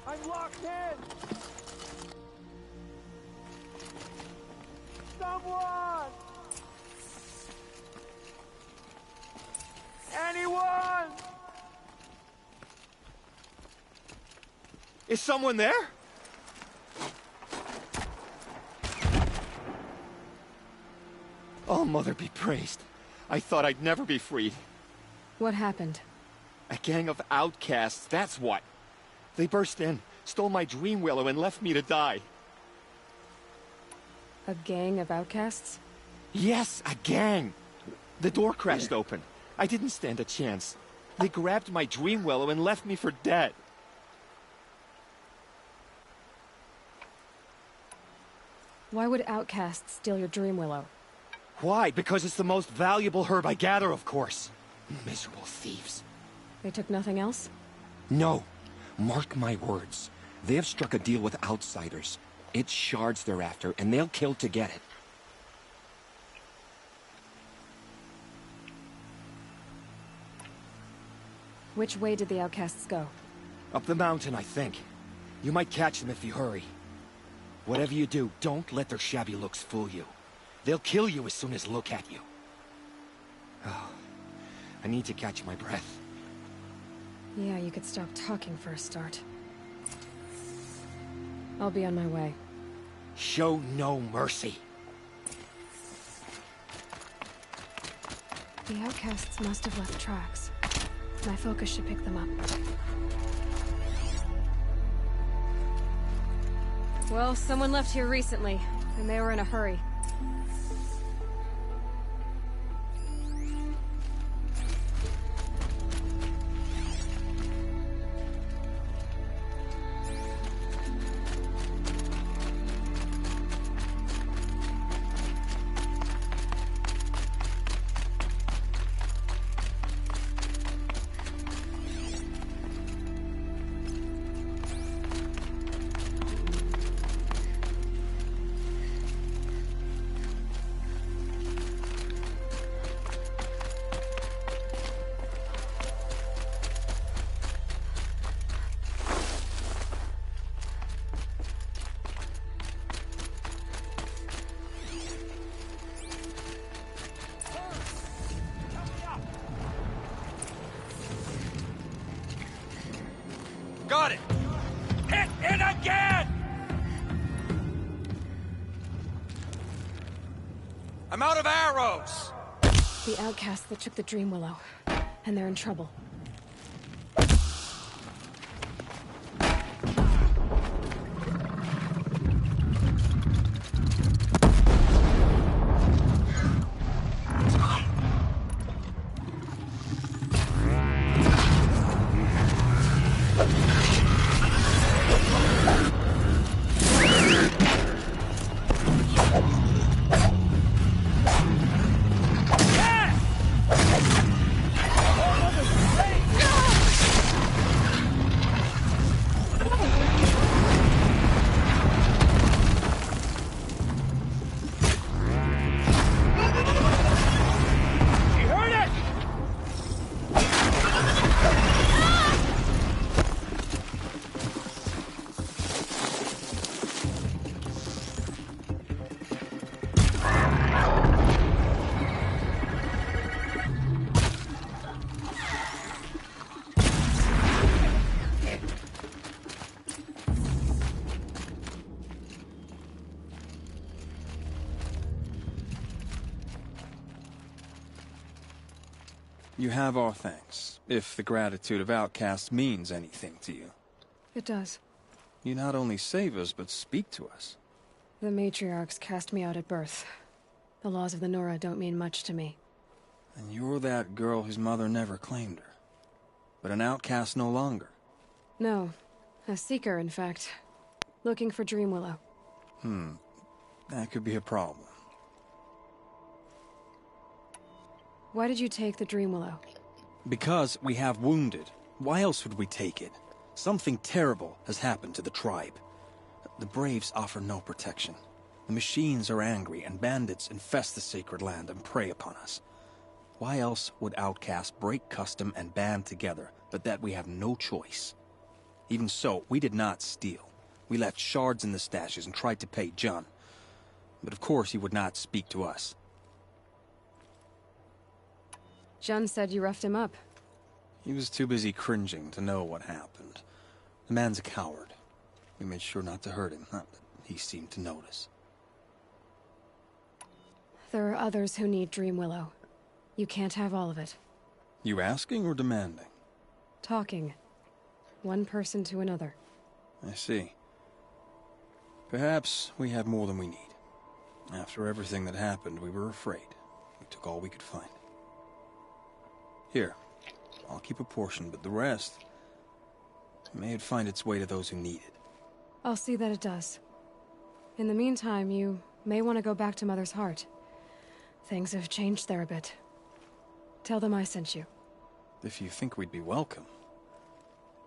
I'm locked in! Someone! Anyone! Is someone there? Oh, Mother be praised. I thought I'd never be freed. What happened? A gang of outcasts, that's what. They burst in, stole my dream willow, and left me to die. A gang of outcasts? Yes, a gang. The door crashed open. I didn't stand a chance. They grabbed my dream willow and left me for dead. Why would outcasts steal your dream willow? Why? Because it's the most valuable herb I gather, of course. Miserable thieves. They took nothing else? No. Mark my words. They have struck a deal with outsiders. It's shards they're after, and they'll kill to get it. Which way did the outcasts go? Up the mountain, I think. You might catch them if you hurry. Whatever you do, don't let their shabby looks fool you. They'll kill you as soon as look at you. Oh, I need to catch my breath. Yeah, you could stop talking for a start. I'll be on my way. Show no mercy. The outcasts must have left tracks. My focus should pick them up. Well, someone left here recently, and they were in a hurry. Got it! Hit it again! I'm out of arrows! The outcasts that took the Dream Willow. And they're in trouble. You have our thanks, if the gratitude of outcasts means anything to you. It does. You not only save us, but speak to us. The matriarchs cast me out at birth. The laws of the Nora don't mean much to me. And you're that girl whose mother never claimed her. But an outcast no longer. No. A seeker, in fact. Looking for Dream Willow. That could be a problem. Why did you take the Dream Willow? Because we have wounded. Why else would we take it? Something terrible has happened to the tribe. The Braves offer no protection. The machines are angry, and bandits infest the sacred land and prey upon us. Why else would outcasts break custom and band together, but that we have no choice? Even so, we did not steal. We left shards in the stashes and tried to pay John. But of course he would not speak to us. Jun said you roughed him up. He was too busy cringing to know what happened. The man's a coward. We made sure not to hurt him, not that he seemed to notice. There are others who need Dream Willow. You can't have all of it. You asking or demanding? Talking. One person to another. I see. Perhaps we have more than we need. After everything that happened, we were afraid. We took all we could find. Here, I'll keep a portion, but the rest... may it find its way to those who need it. I'll see that it does. In the meantime, you may want to go back to Mother's Heart. Things have changed there a bit. Tell them I sent you. If you think we'd be welcome.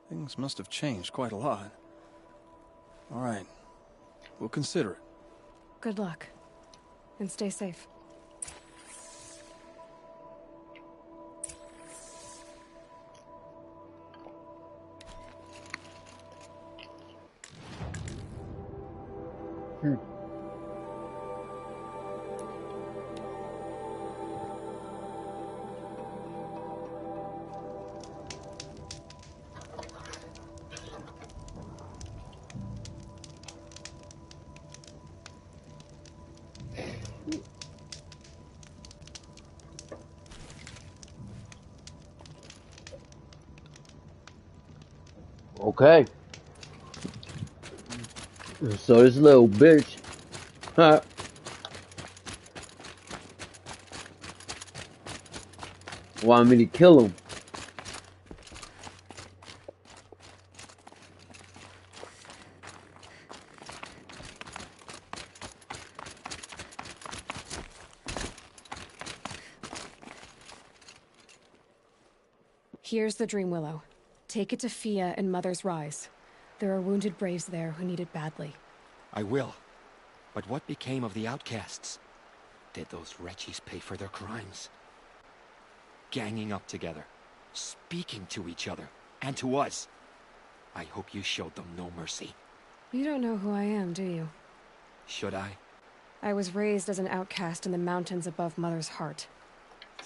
Things must have changed quite a lot. All right. We'll consider it. Good luck. And stay safe. Okay. So this little bitch, huh? Want me to kill him? Here's the Dream Willow. Take it to Fia and Mother's Rise. There are wounded braves there who need it badly. I will. But what became of the outcasts? Did those wretches pay for their crimes? Ganging up together, speaking to each other, and to us. I hope you showed them no mercy. You don't know who I am, do you? Should I? I was raised as an outcast in the mountains above Mother's Heart.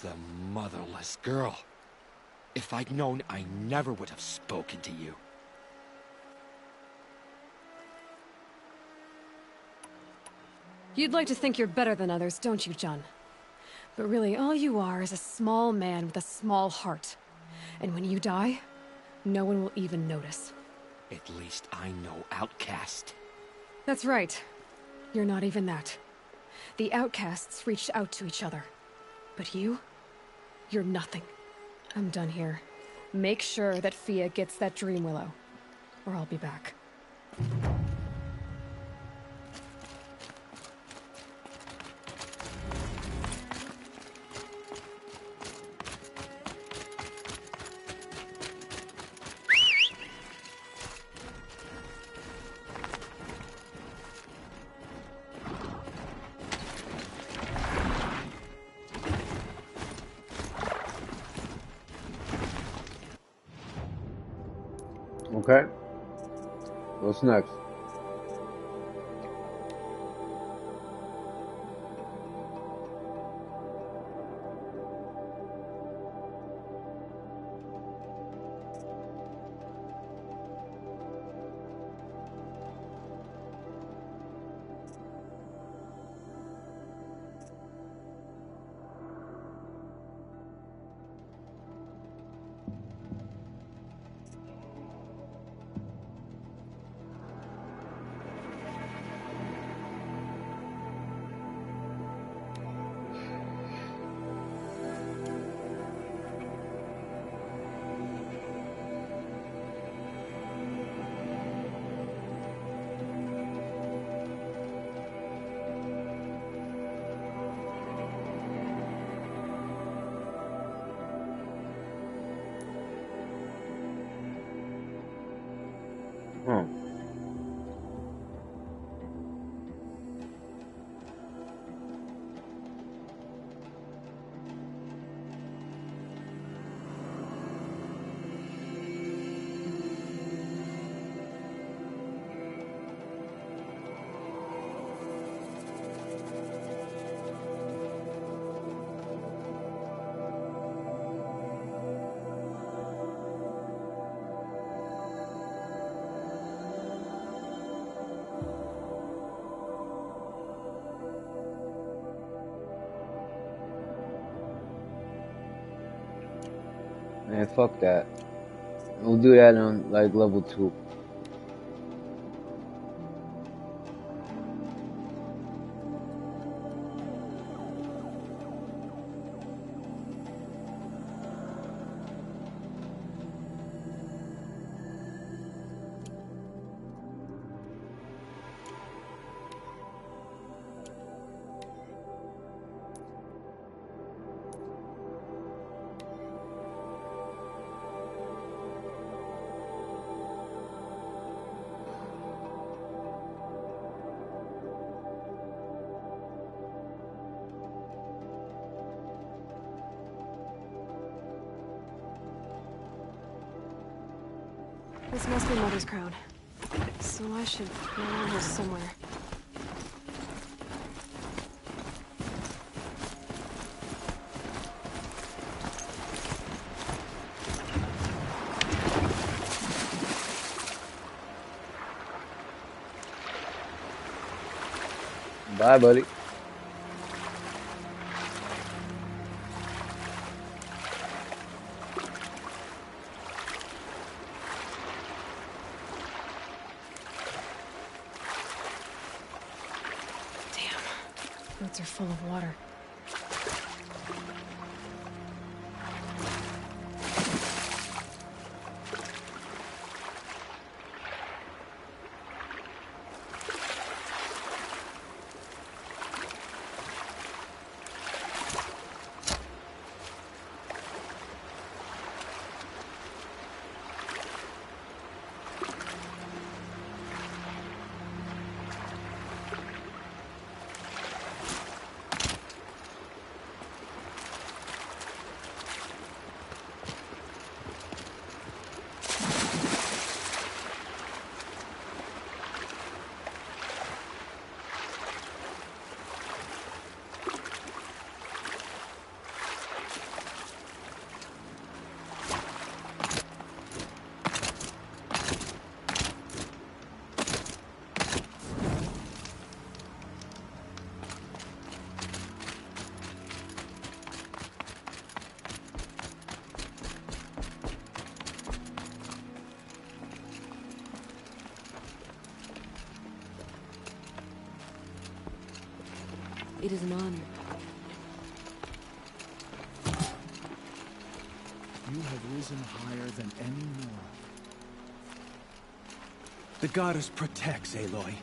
The motherless girl. If I'd known, I never would have spoken to you. You'd like to think you're better than others, don't you, John? But really, all you are is a small man with a small heart. And when you die, no one will even notice. At least I know outcast. That's right. You're not even that. The outcasts reached out to each other. But you're nothing. I'm done here. Make sure that Fia gets that Dream Willow, or I'll be back. Okay. What's next? Man, fuck that. We'll do that on like level 2. This must be Mother's crown. So I should know her somewhere. Bye, buddy. Boots are full of water. It is an honor. You have risen higher than any Nora. The goddess protects, Aloy.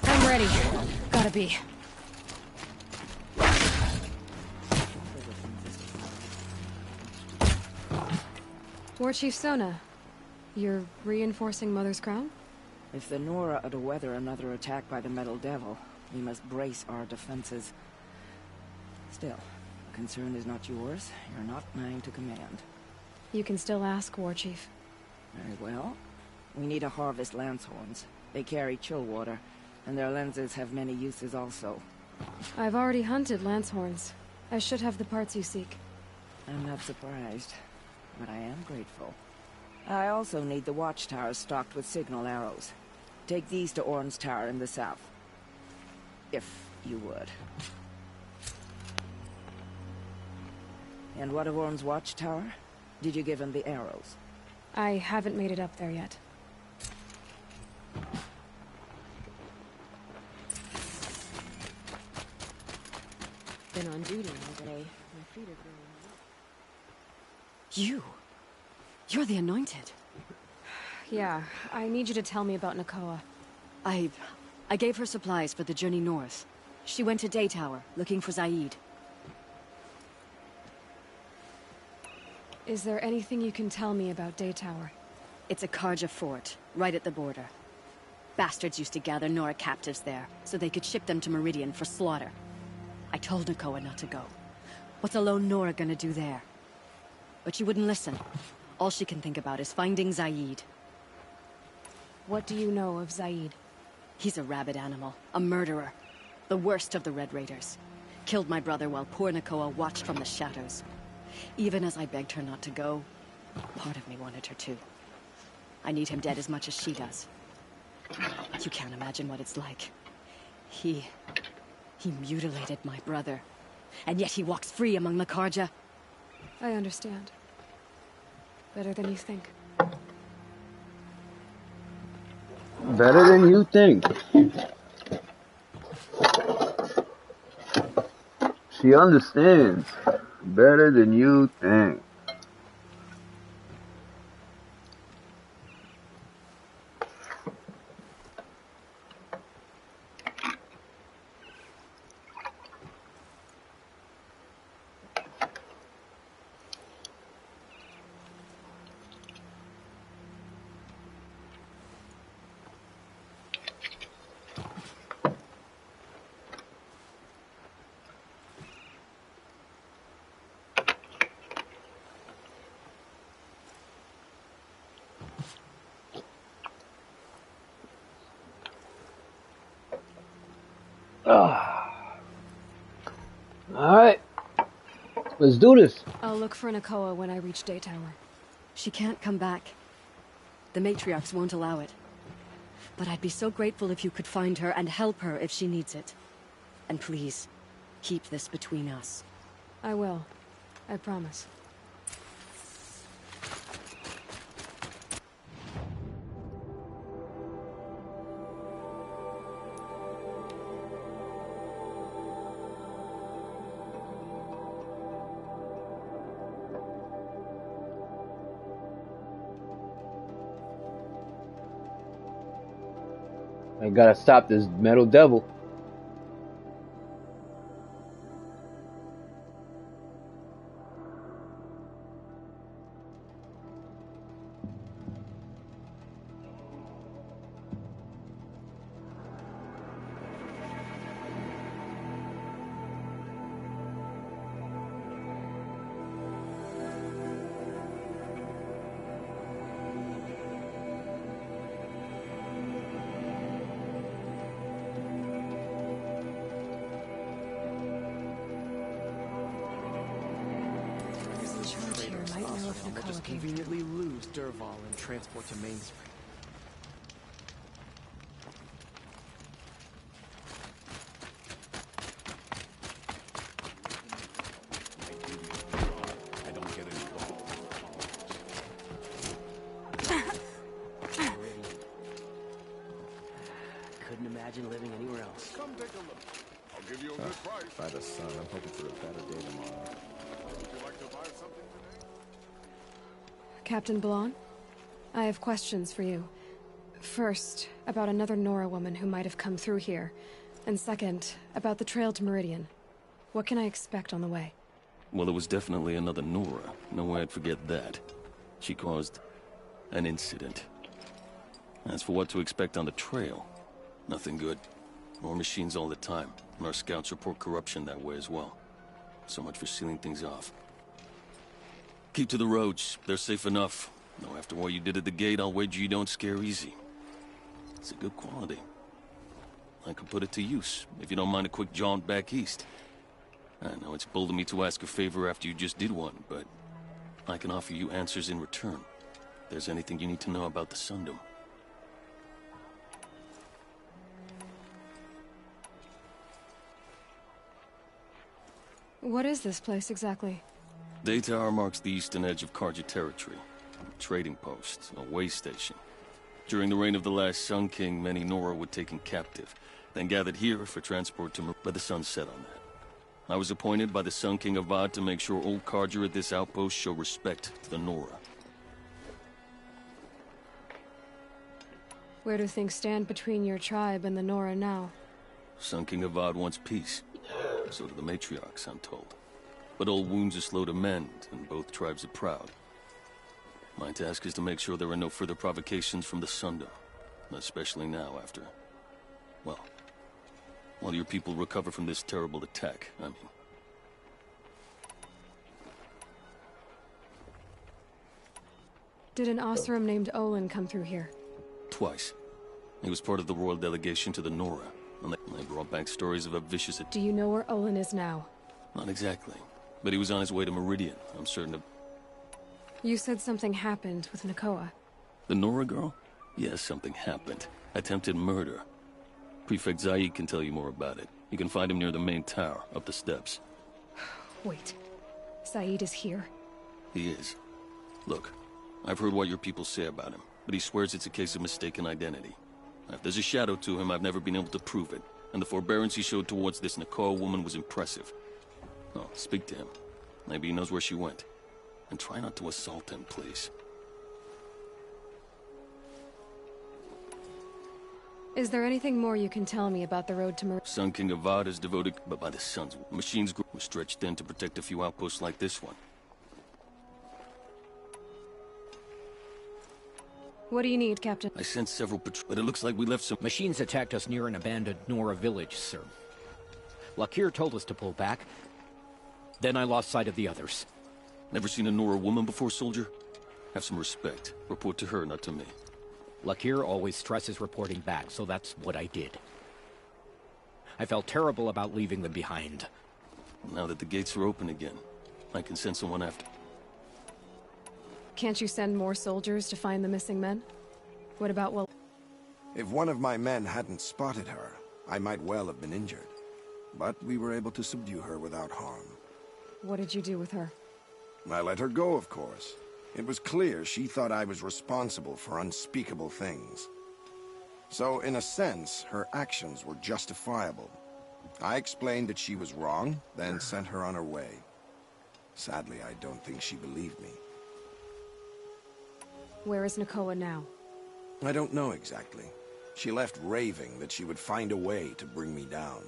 I'm ready. Gotta be. War Chief Sona, you're reinforcing Mother's crown? If the Nora are to weather another attack by the Metal Devil, we must brace our defenses. Still, the concern is not yours. You're not mine to command. You can still ask, War Chief. Very well. We need to harvest lance horns. They carry chill water, and their lenses have many uses also. I've already hunted lance horns. I should have the parts you seek. I'm not surprised, but I am grateful. I also need the watchtowers stocked with signal arrows. Take these to Orn's Tower in the south. If you would. And what of Orn's watchtower? Did you give him the arrows? I haven't made it up there yet. Been on duty all day. My feet are growing. You're the Anointed. Yeah, I need you to tell me about Nakoa. I gave her supplies for the journey north. She went to Daytower, looking for Zaid. Is there anything you can tell me about Daytower? It's a Carja fort, right at the border. Bastards used to gather Nora captives there, so they could ship them to Meridian for slaughter. I told Nakoa not to go. What's a lone Nora gonna do there? But she wouldn't listen. All she can think about is finding Zaid. What do you know of Zaid? He's a rabid animal, a murderer. The worst of the Red Raiders. Killed my brother while poor Nakoa watched from the shadows. Even as I begged her not to go, part of me wanted her to. I need him dead as much as she does. You can't imagine what it's like. He mutilated my brother. And yet he walks free among the Carja. I understand. Better than you think. Better than you think. She understands. Better than you think. Alright. Let's do this. I'll look for Nakoa when I reach Daytower. She can't come back. The matriarchs won't allow it. But I'd be so grateful if you could find her and help her if she needs it. And please, keep this between us. I will. I promise. I gotta stop this metal devil. We'll just conveniently lose Dervahl and transport to Mainspring. I don't get involved. Couldn't imagine living anywhere else. Come take a look. I'll give you a good price. By the sun, I'm hoping for a better day tomorrow. Would you like to buy something today? Captain Blanc, I have questions for you. First, about another Nora woman who might have come through here. And second, about the trail to Meridian. What can I expect on the way? Well, it was definitely another Nora. No way I'd forget that. She caused an incident. As for what to expect on the trail, nothing good. More machines all the time, and our scouts report corruption that way as well. So much for sealing things off. Keep to the roads. They're safe enough. Though after what you did at the gate, I'll wager you don't scare easy. It's a good quality. I could put it to use, if you don't mind a quick jaunt back east. I know it's bold of me to ask a favor after you just did one, but I can offer you answers in return. If there's anything you need to know about the Sundom. What is this place exactly? Daytower marks the eastern edge of Carja territory. A trading post, a way station. During the reign of the last Sun King, many Nora were taken captive, then gathered here for transport to but the sun set on that. I was appointed by the Sun King Avad to make sure old Carja at this outpost show respect to the Nora. Where do things stand between your tribe and the Nora now? Sun King Avad wants peace. So do the matriarchs, I'm told. But old wounds are slow to mend, and both tribes are proud. My task is to make sure there are no further provocations from the Sundom. Especially now after... well, while your people recover from this terrible attack, I mean. Did an Oseram named Olin come through here? Twice. He was part of the royal delegation to the Nora, and they brought back stories of a vicious... Do you know where Olin is now? Not exactly. But he was on his way to Meridian, I'm certain of... You said something happened with Nakoa. The Nora girl? Yes, something happened. Attempted murder. Prefect Zaid can tell you more about it. You can find him near the main tower, up the steps. Wait. Saeed is here? He is. Look, I've heard what your people say about him, but he swears it's a case of mistaken identity. If there's a shadow to him, I've never been able to prove it, and the forbearance he showed towards this Nakoa woman was impressive. Oh, speak to him. Maybe he knows where she went. And try not to assault him, please. Is there anything more you can tell me about the road to Sun King Avad is devoted, but by the Sun's machines were stretched thin to protect a few outposts like this one. What do you need, Captain? I sent several patrols, but it looks like we left some... Machines attacked us near an abandoned Nora village, sir. Lakir told us to pull back. Then I lost sight of the others. Never seen a Nora woman before, soldier? Have some respect. Report to her, not to me. Lakir always stresses reporting back, so that's what I did. I felt terrible about leaving them behind. Now that the gates are open again, I can send someone after. Can't you send more soldiers to find the missing men? What about If one of my men hadn't spotted her, I might well have been injured. But we were able to subdue her without harm. What did you do with her? I let her go, of course. It was clear she thought I was responsible for unspeakable things. So, in a sense, her actions were justifiable. I explained that she was wrong, then sent her on her way. Sadly, I don't think she believed me. Where is Nakoa now? I don't know exactly. She left raving that she would find a way to bring me down.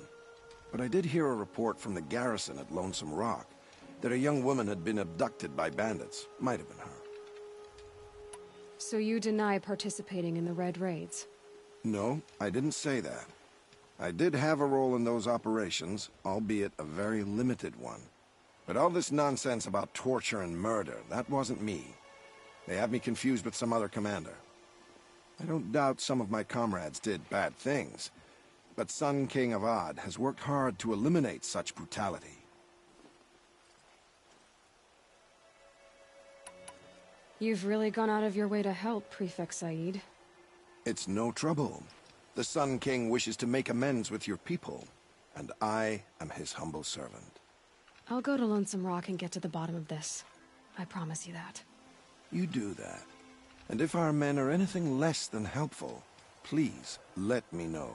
But I did hear a report from the garrison at Lonesome Rock that a young woman had been abducted by bandits. Might have been her. So you deny participating in the Red Raids? No, I didn't say that. I did have a role in those operations, albeit a very limited one. But all this nonsense about torture and murder, that wasn't me. They have me confused with some other commander. I don't doubt some of my comrades did bad things, but Sun King Avad has worked hard to eliminate such brutality. You've really gone out of your way to help, Prefect Saeed. It's no trouble. The Sun King wishes to make amends with your people, and I am his humble servant. I'll go to Lonesome Rock and get to the bottom of this. I promise you that. You do that. And if our men are anything less than helpful, please let me know.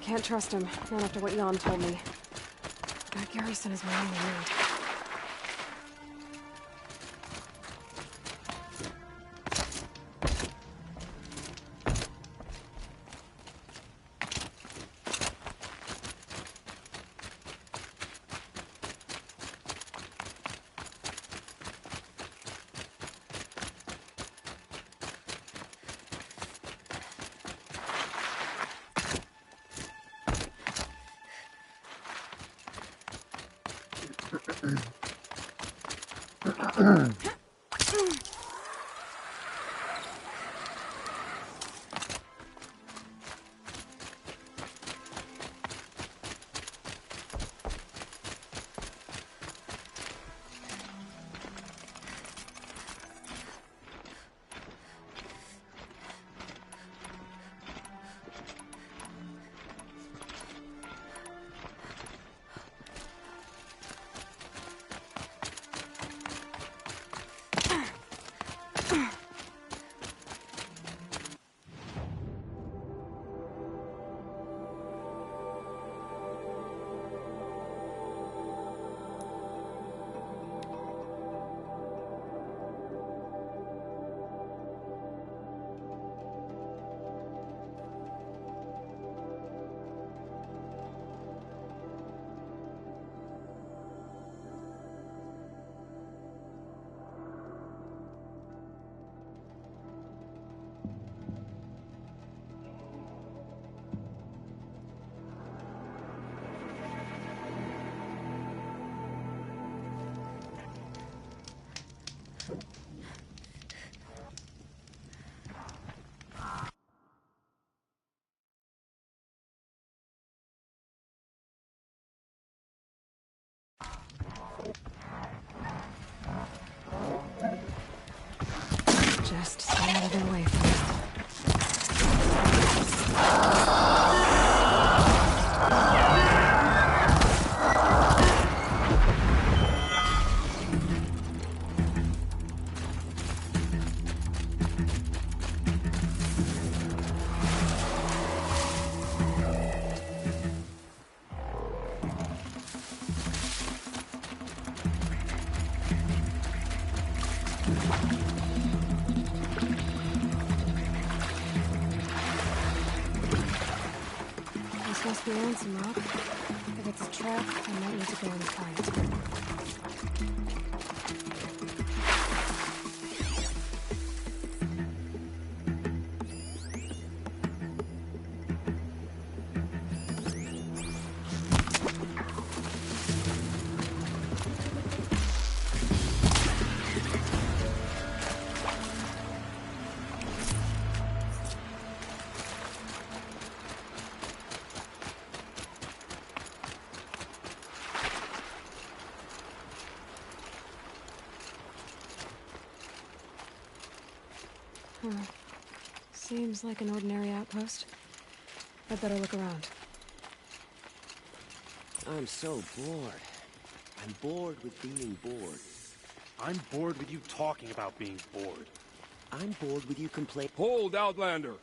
Can't trust him, not after what Jan told me. That garrison is really weird. Just stay out of their way for now. This must be Ransom Rock. If it's a trap, I might need to go and find it. Seems like an ordinary outpost. I'd better look around. I'm so bored. I'm bored with being bored. I'm bored with you talking about being bored. I'm bored with you complaining. Hold, Outlander!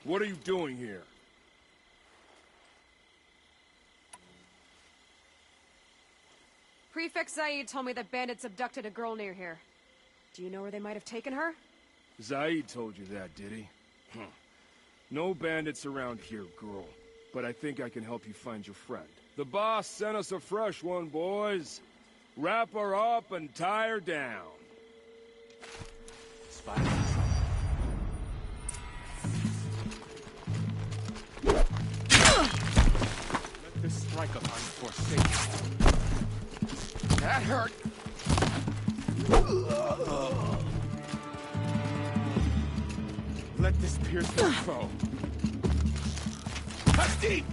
What are you doing here? Prefect Zaid told me that bandits abducted a girl near here. Do you know where they might have taken her? Zaid told you that, did he? No bandits around here, girl. But I think I can help you find your friend. The boss sent us a fresh one, boys. Wrap her up and tie her down. Spider. Let this strike of unforsaken. That hurt! Let this pierce their foe. Cut deep!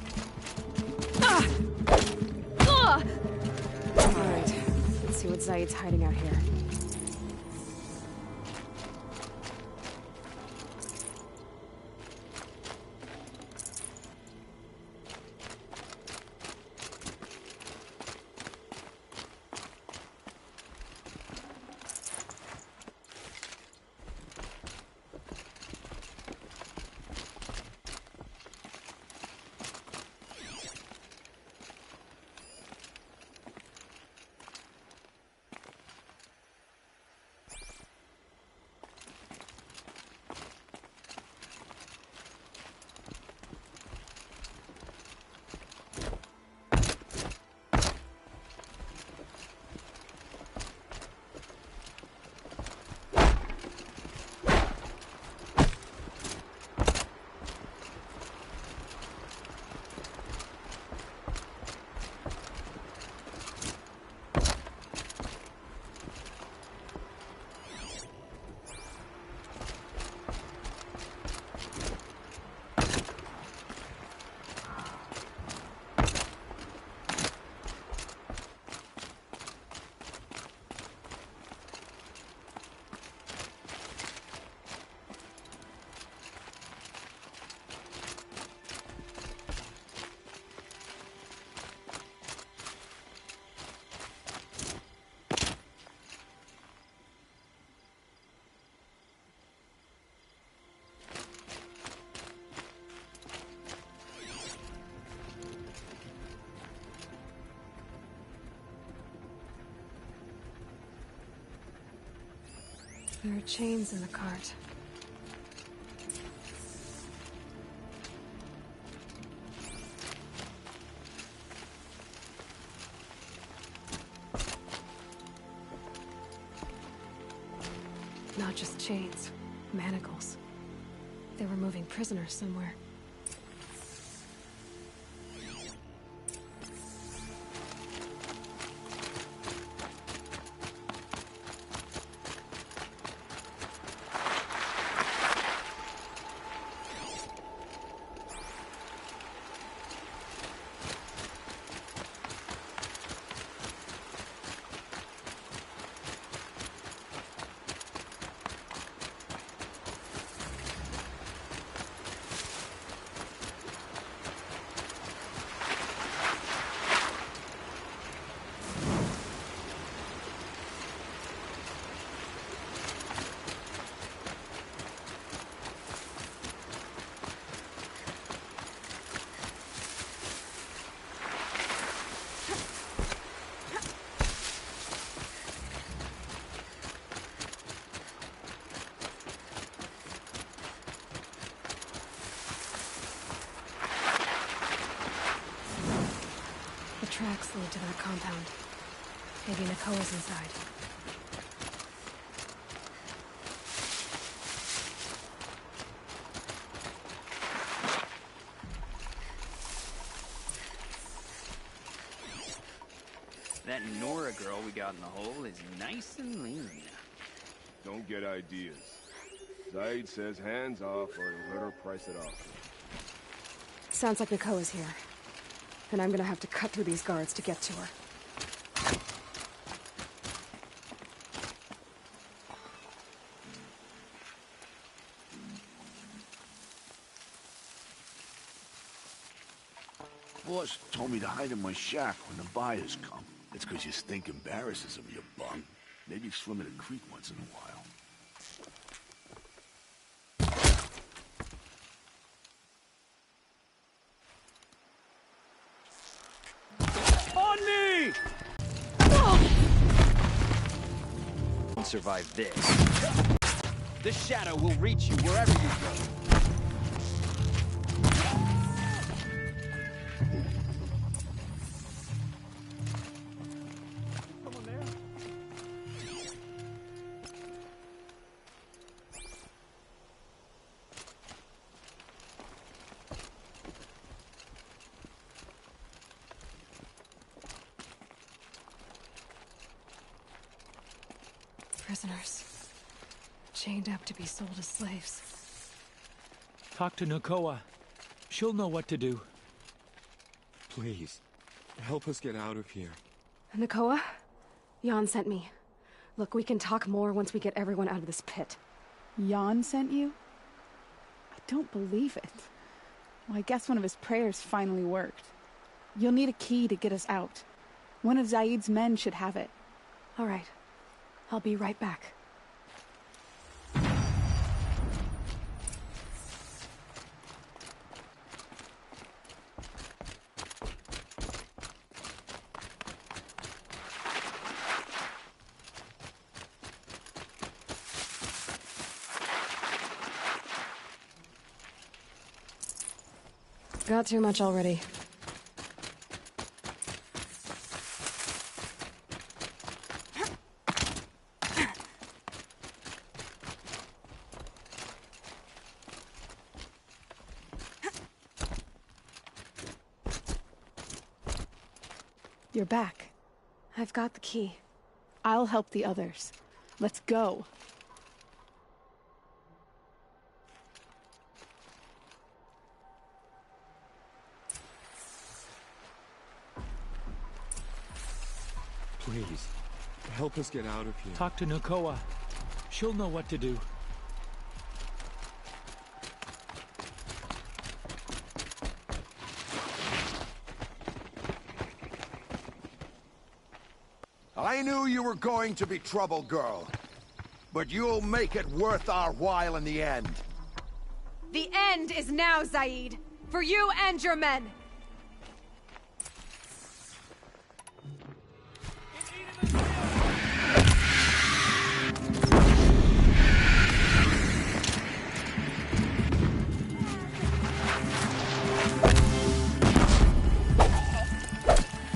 Alright, let's see what Zaid's hiding out here. There are chains in the cart. Not just chains, manacles. They were moving prisoners somewhere. compound. Maybe Nakoa's inside. That Nora girl we got in the hole is nice and lean. Don't get ideas. Zaid says hands off or let her price it off. Sounds like Nakoa's here. Then I'm gonna have to cut through these guards to get to her. Boss told me to hide in my shack when the buyers come. It's because you stink embarrasses him, you bum. Maybe swim in a creek once in a while. On me! Don't survive this. The shadow will reach you wherever you go. Prisoners. Chained up to be sold as slaves. Talk to Nakoa. She'll know what to do. Please, help us get out of here. Nakoa? Jan sent me. Look, we can talk more once we get everyone out of this pit. Jan sent you? I don't believe it. Well, I guess one of his prayers finally worked. You'll need a key to get us out. One of Zaid's men should have it. All right. I'll be right back. Got too much already. You're back. I've got the key. I'll help the others. Let's go. Please, help us get out of here. Talk to Nakoa. She'll know what to do. I knew you were going to be trouble, girl. But you'll make it worth our while in the end. The end is now, Zaid! For you and your men!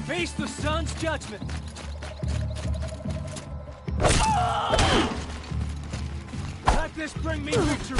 Face the sun's judgment! Let this bring me victory!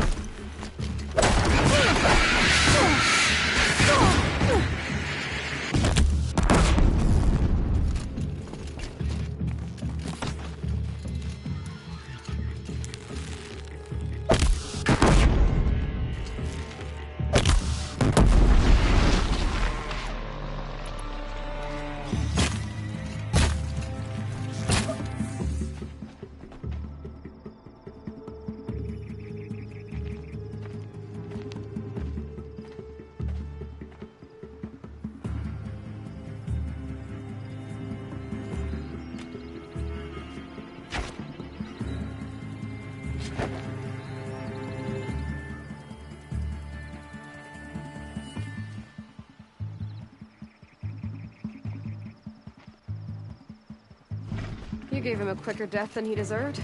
You gave him a quicker death than he deserved?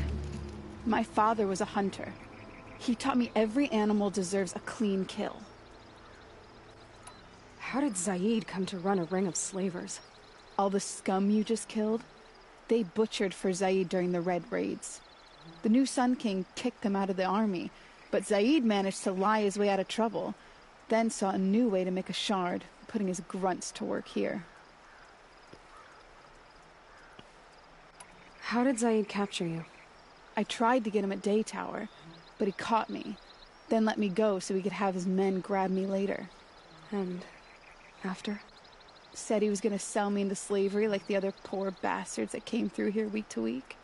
My father was a hunter. He taught me every animal deserves a clean kill. How did Zaid come to run a ring of slavers? All the scum you just killed, they butchered for Zaid during the Red Raids. The new Sun King kicked them out of the army, but Zaid managed to lie his way out of trouble, then saw a new way to make a shard, putting his grunts to work here. How did Zaid capture you? I tried to get him at Day Tower, but he caught me, then let me go so he could have his men grab me later. And after? Said he was gonna sell me into slavery like the other poor bastards that came through here week to week.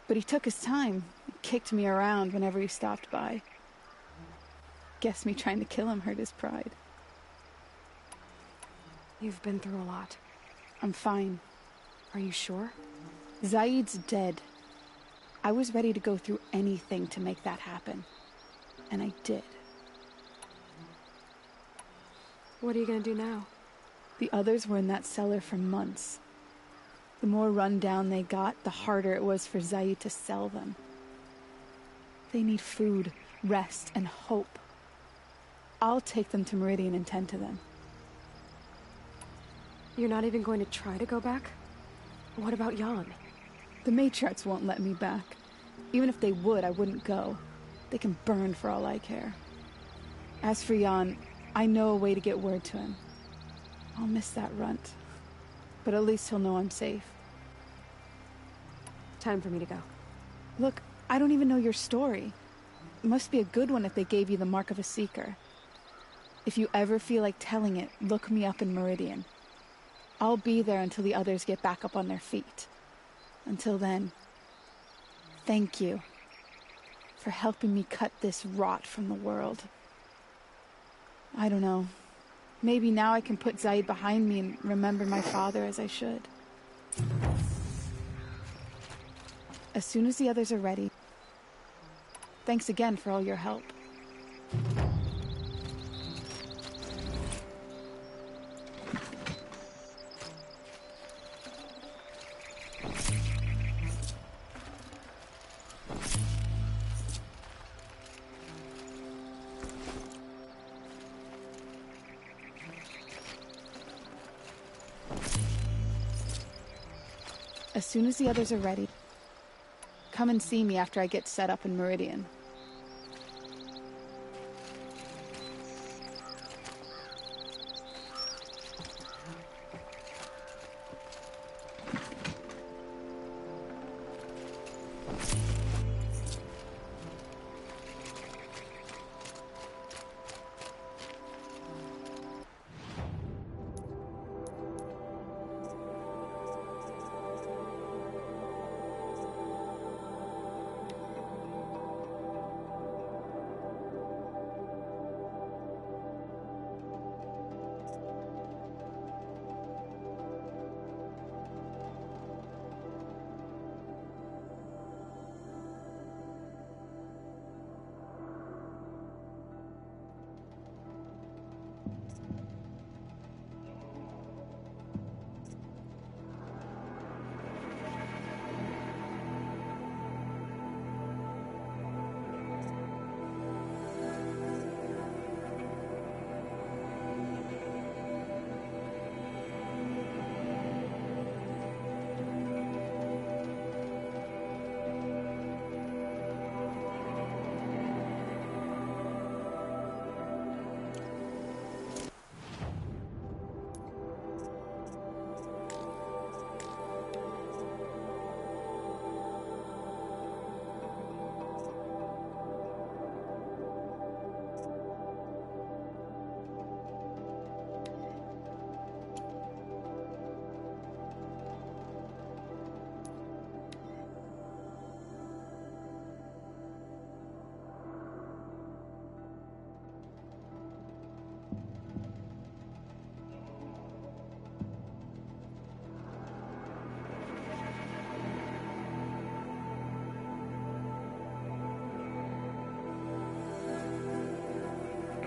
But he took his time, kicked me around whenever he stopped by. Guess me trying to kill him hurt his pride. You've been through a lot. I'm fine. Are you sure? Zaid's dead. I was ready to go through anything to make that happen. And I did. What are you gonna do now? The others were in that cellar for months. The more run down they got, the harder it was for Zaid to sell them. They need food, rest, and hope. I'll take them to Meridian and tend to them. You're not even going to try to go back? What about Jan? The matriarchs won't let me back. Even if they would, I wouldn't go. They can burn for all I care. As for Jan, I know a way to get word to him. I'll miss that runt. But at least he'll know I'm safe. Time for me to go. Look, I don't even know your story. It must be a good one if they gave you the mark of a seeker. If you ever feel like telling it, look me up in Meridian. I'll be there until the others get back up on their feet. Until then, thank you for helping me cut this rot from the world. I don't know. Maybe now I can put Zaid behind me and remember my father as I should. As soon as the others are ready. Thanks again for all your help. As soon as the others are ready, come and see me after I get set up in Meridian.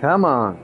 Come on.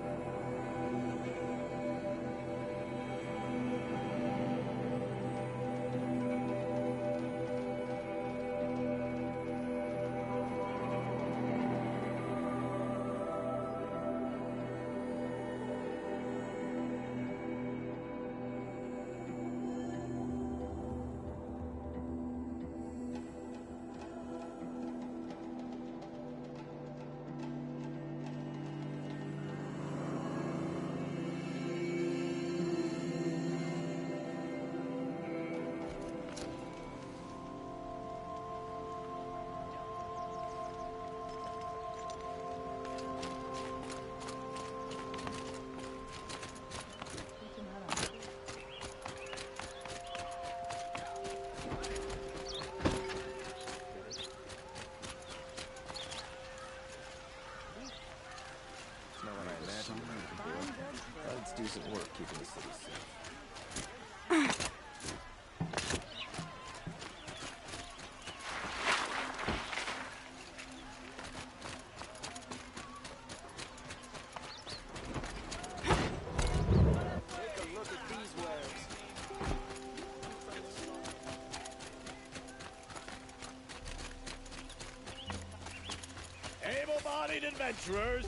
great adventurers,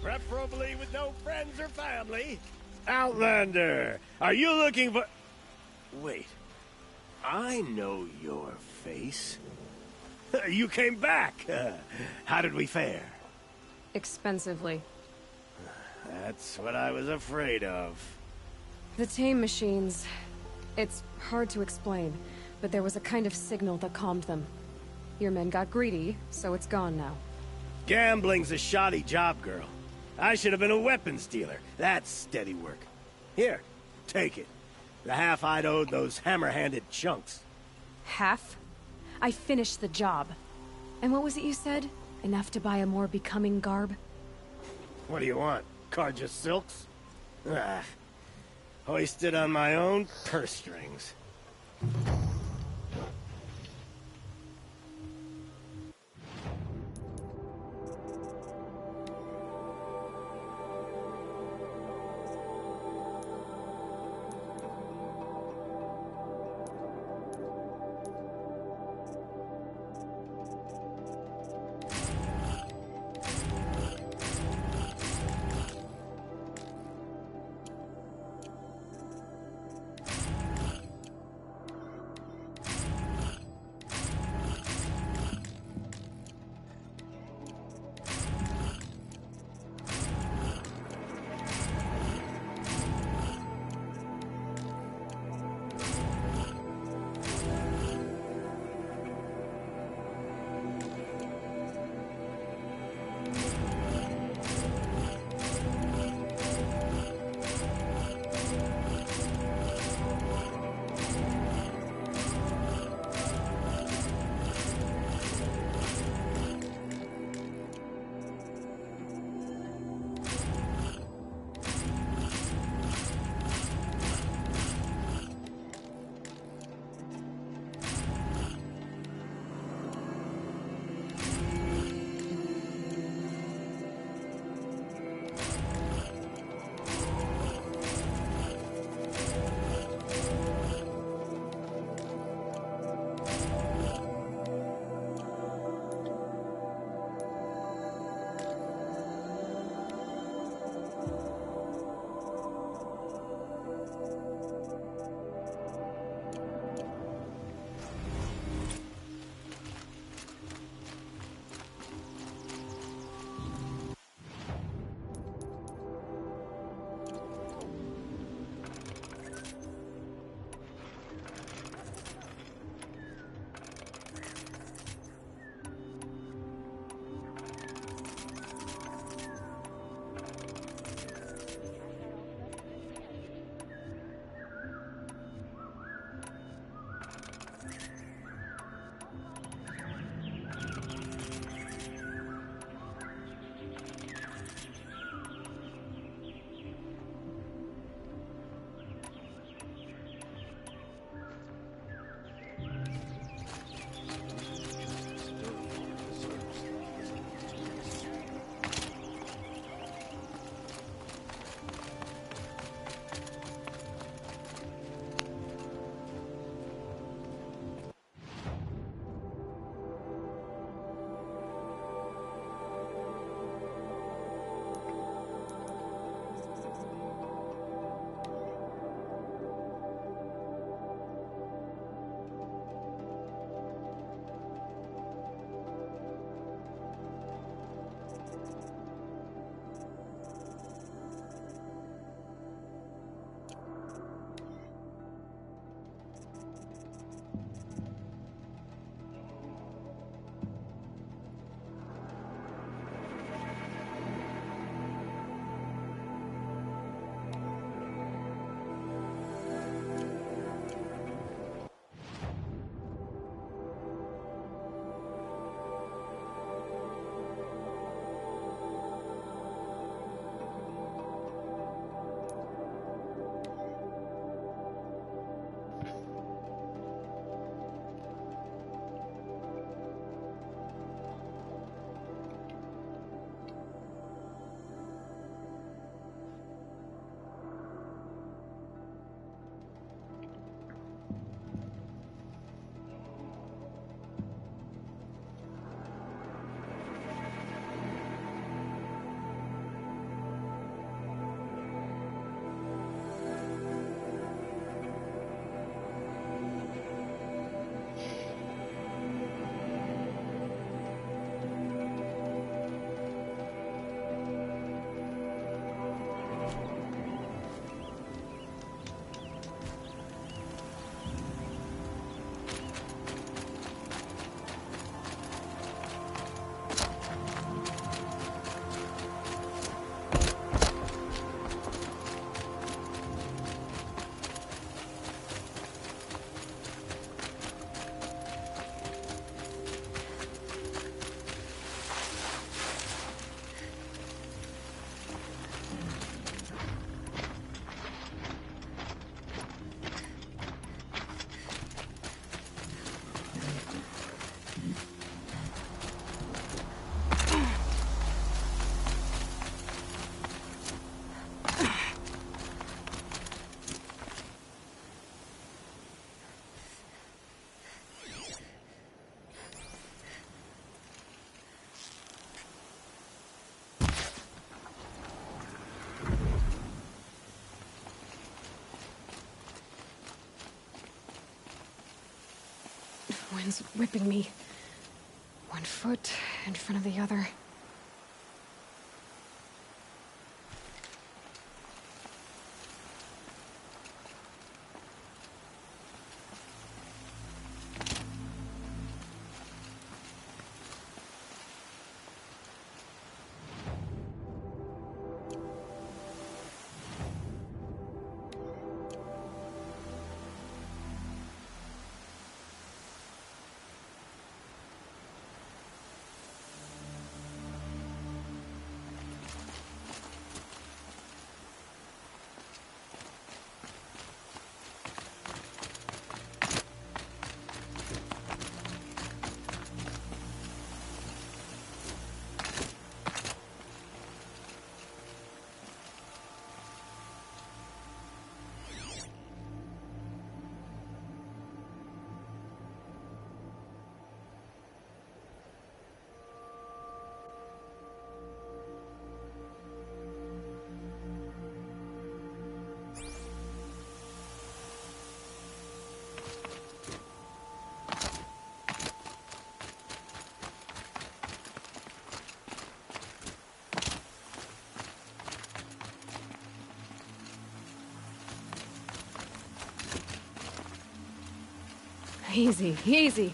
preferably with no friends or family. Outlander, are you looking for... Wait, I know your face. You came back. How did we fare? Expensively. That's what I was afraid of. The tame machines... It's hard to explain, but there was a kind of signal that calmed them. Your men got greedy, so it's gone now. Gambling's a shoddy job, girl. I should have been a weapons dealer. That's steady work. Here, take it. The half I'd owed those hammer-handed chunks. Half? I finished the job. And what was it you said? Enough to buy a more becoming garb? What do you want? Carja silks? Ah, hoisted on my own purse strings. Wind's whipping me. One foot in front of the other. Easy, easy.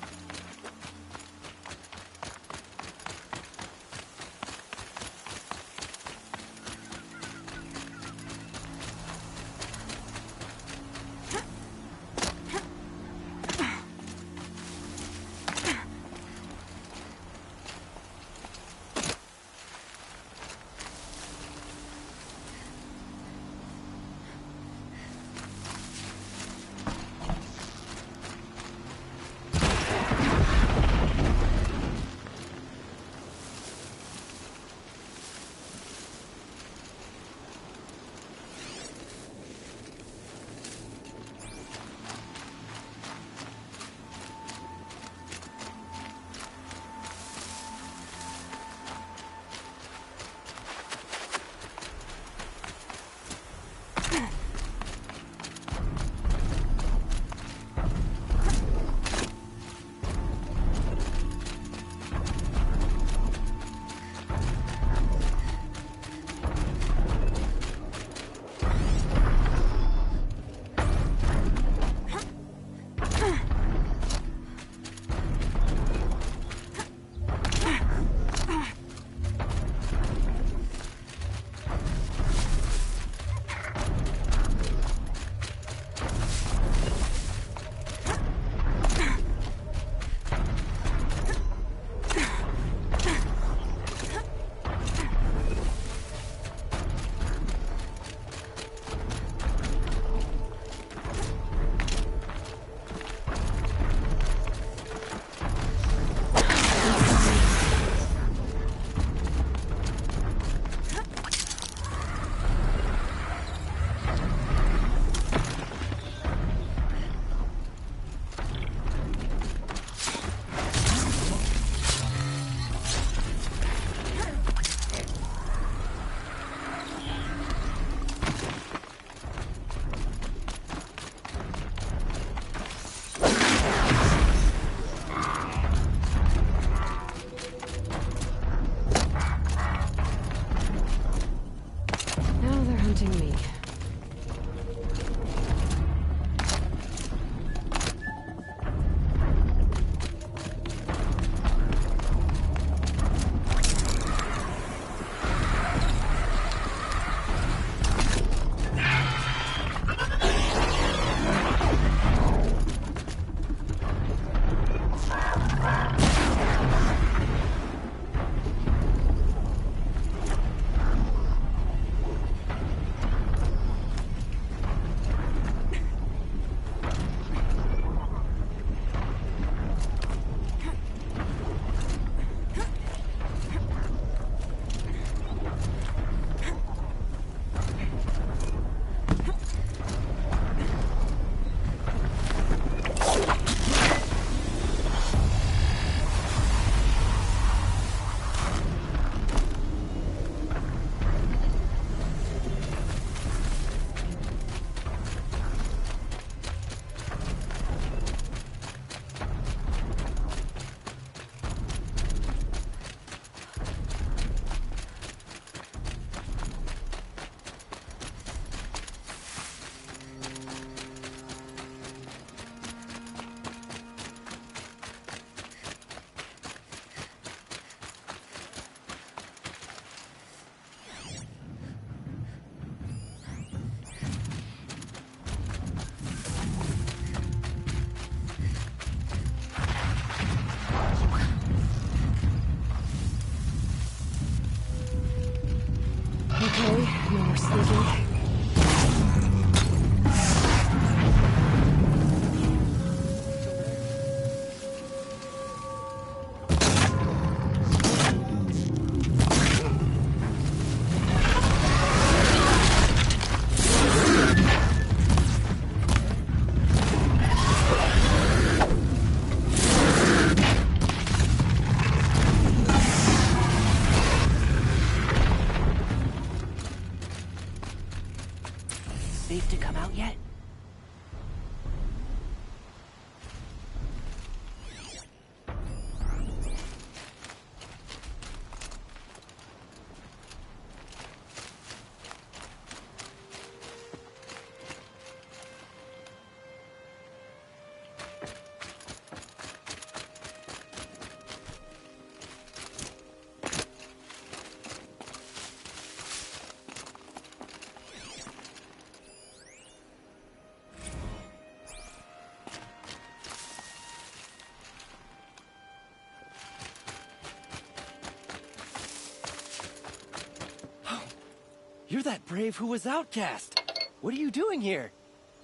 You're that brave who was outcast. What are you doing here?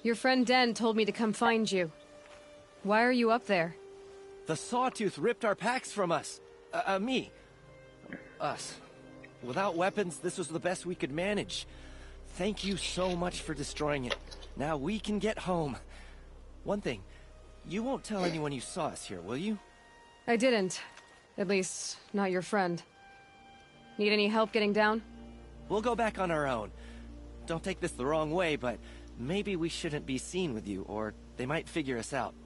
Your friend Den told me to come find you. Why are you up there? The Sawtooth ripped our packs from us. Me. Us. Without weapons, this was the best we could manage. Thank you so much for destroying it. Now we can get home. One thing, you won't tell anyone you saw us here, will you? I didn't. At least, not your friend. Need any help getting down? We'll go back on our own. Don't take this the wrong way, but maybe we shouldn't be seen with you, or they might figure us out.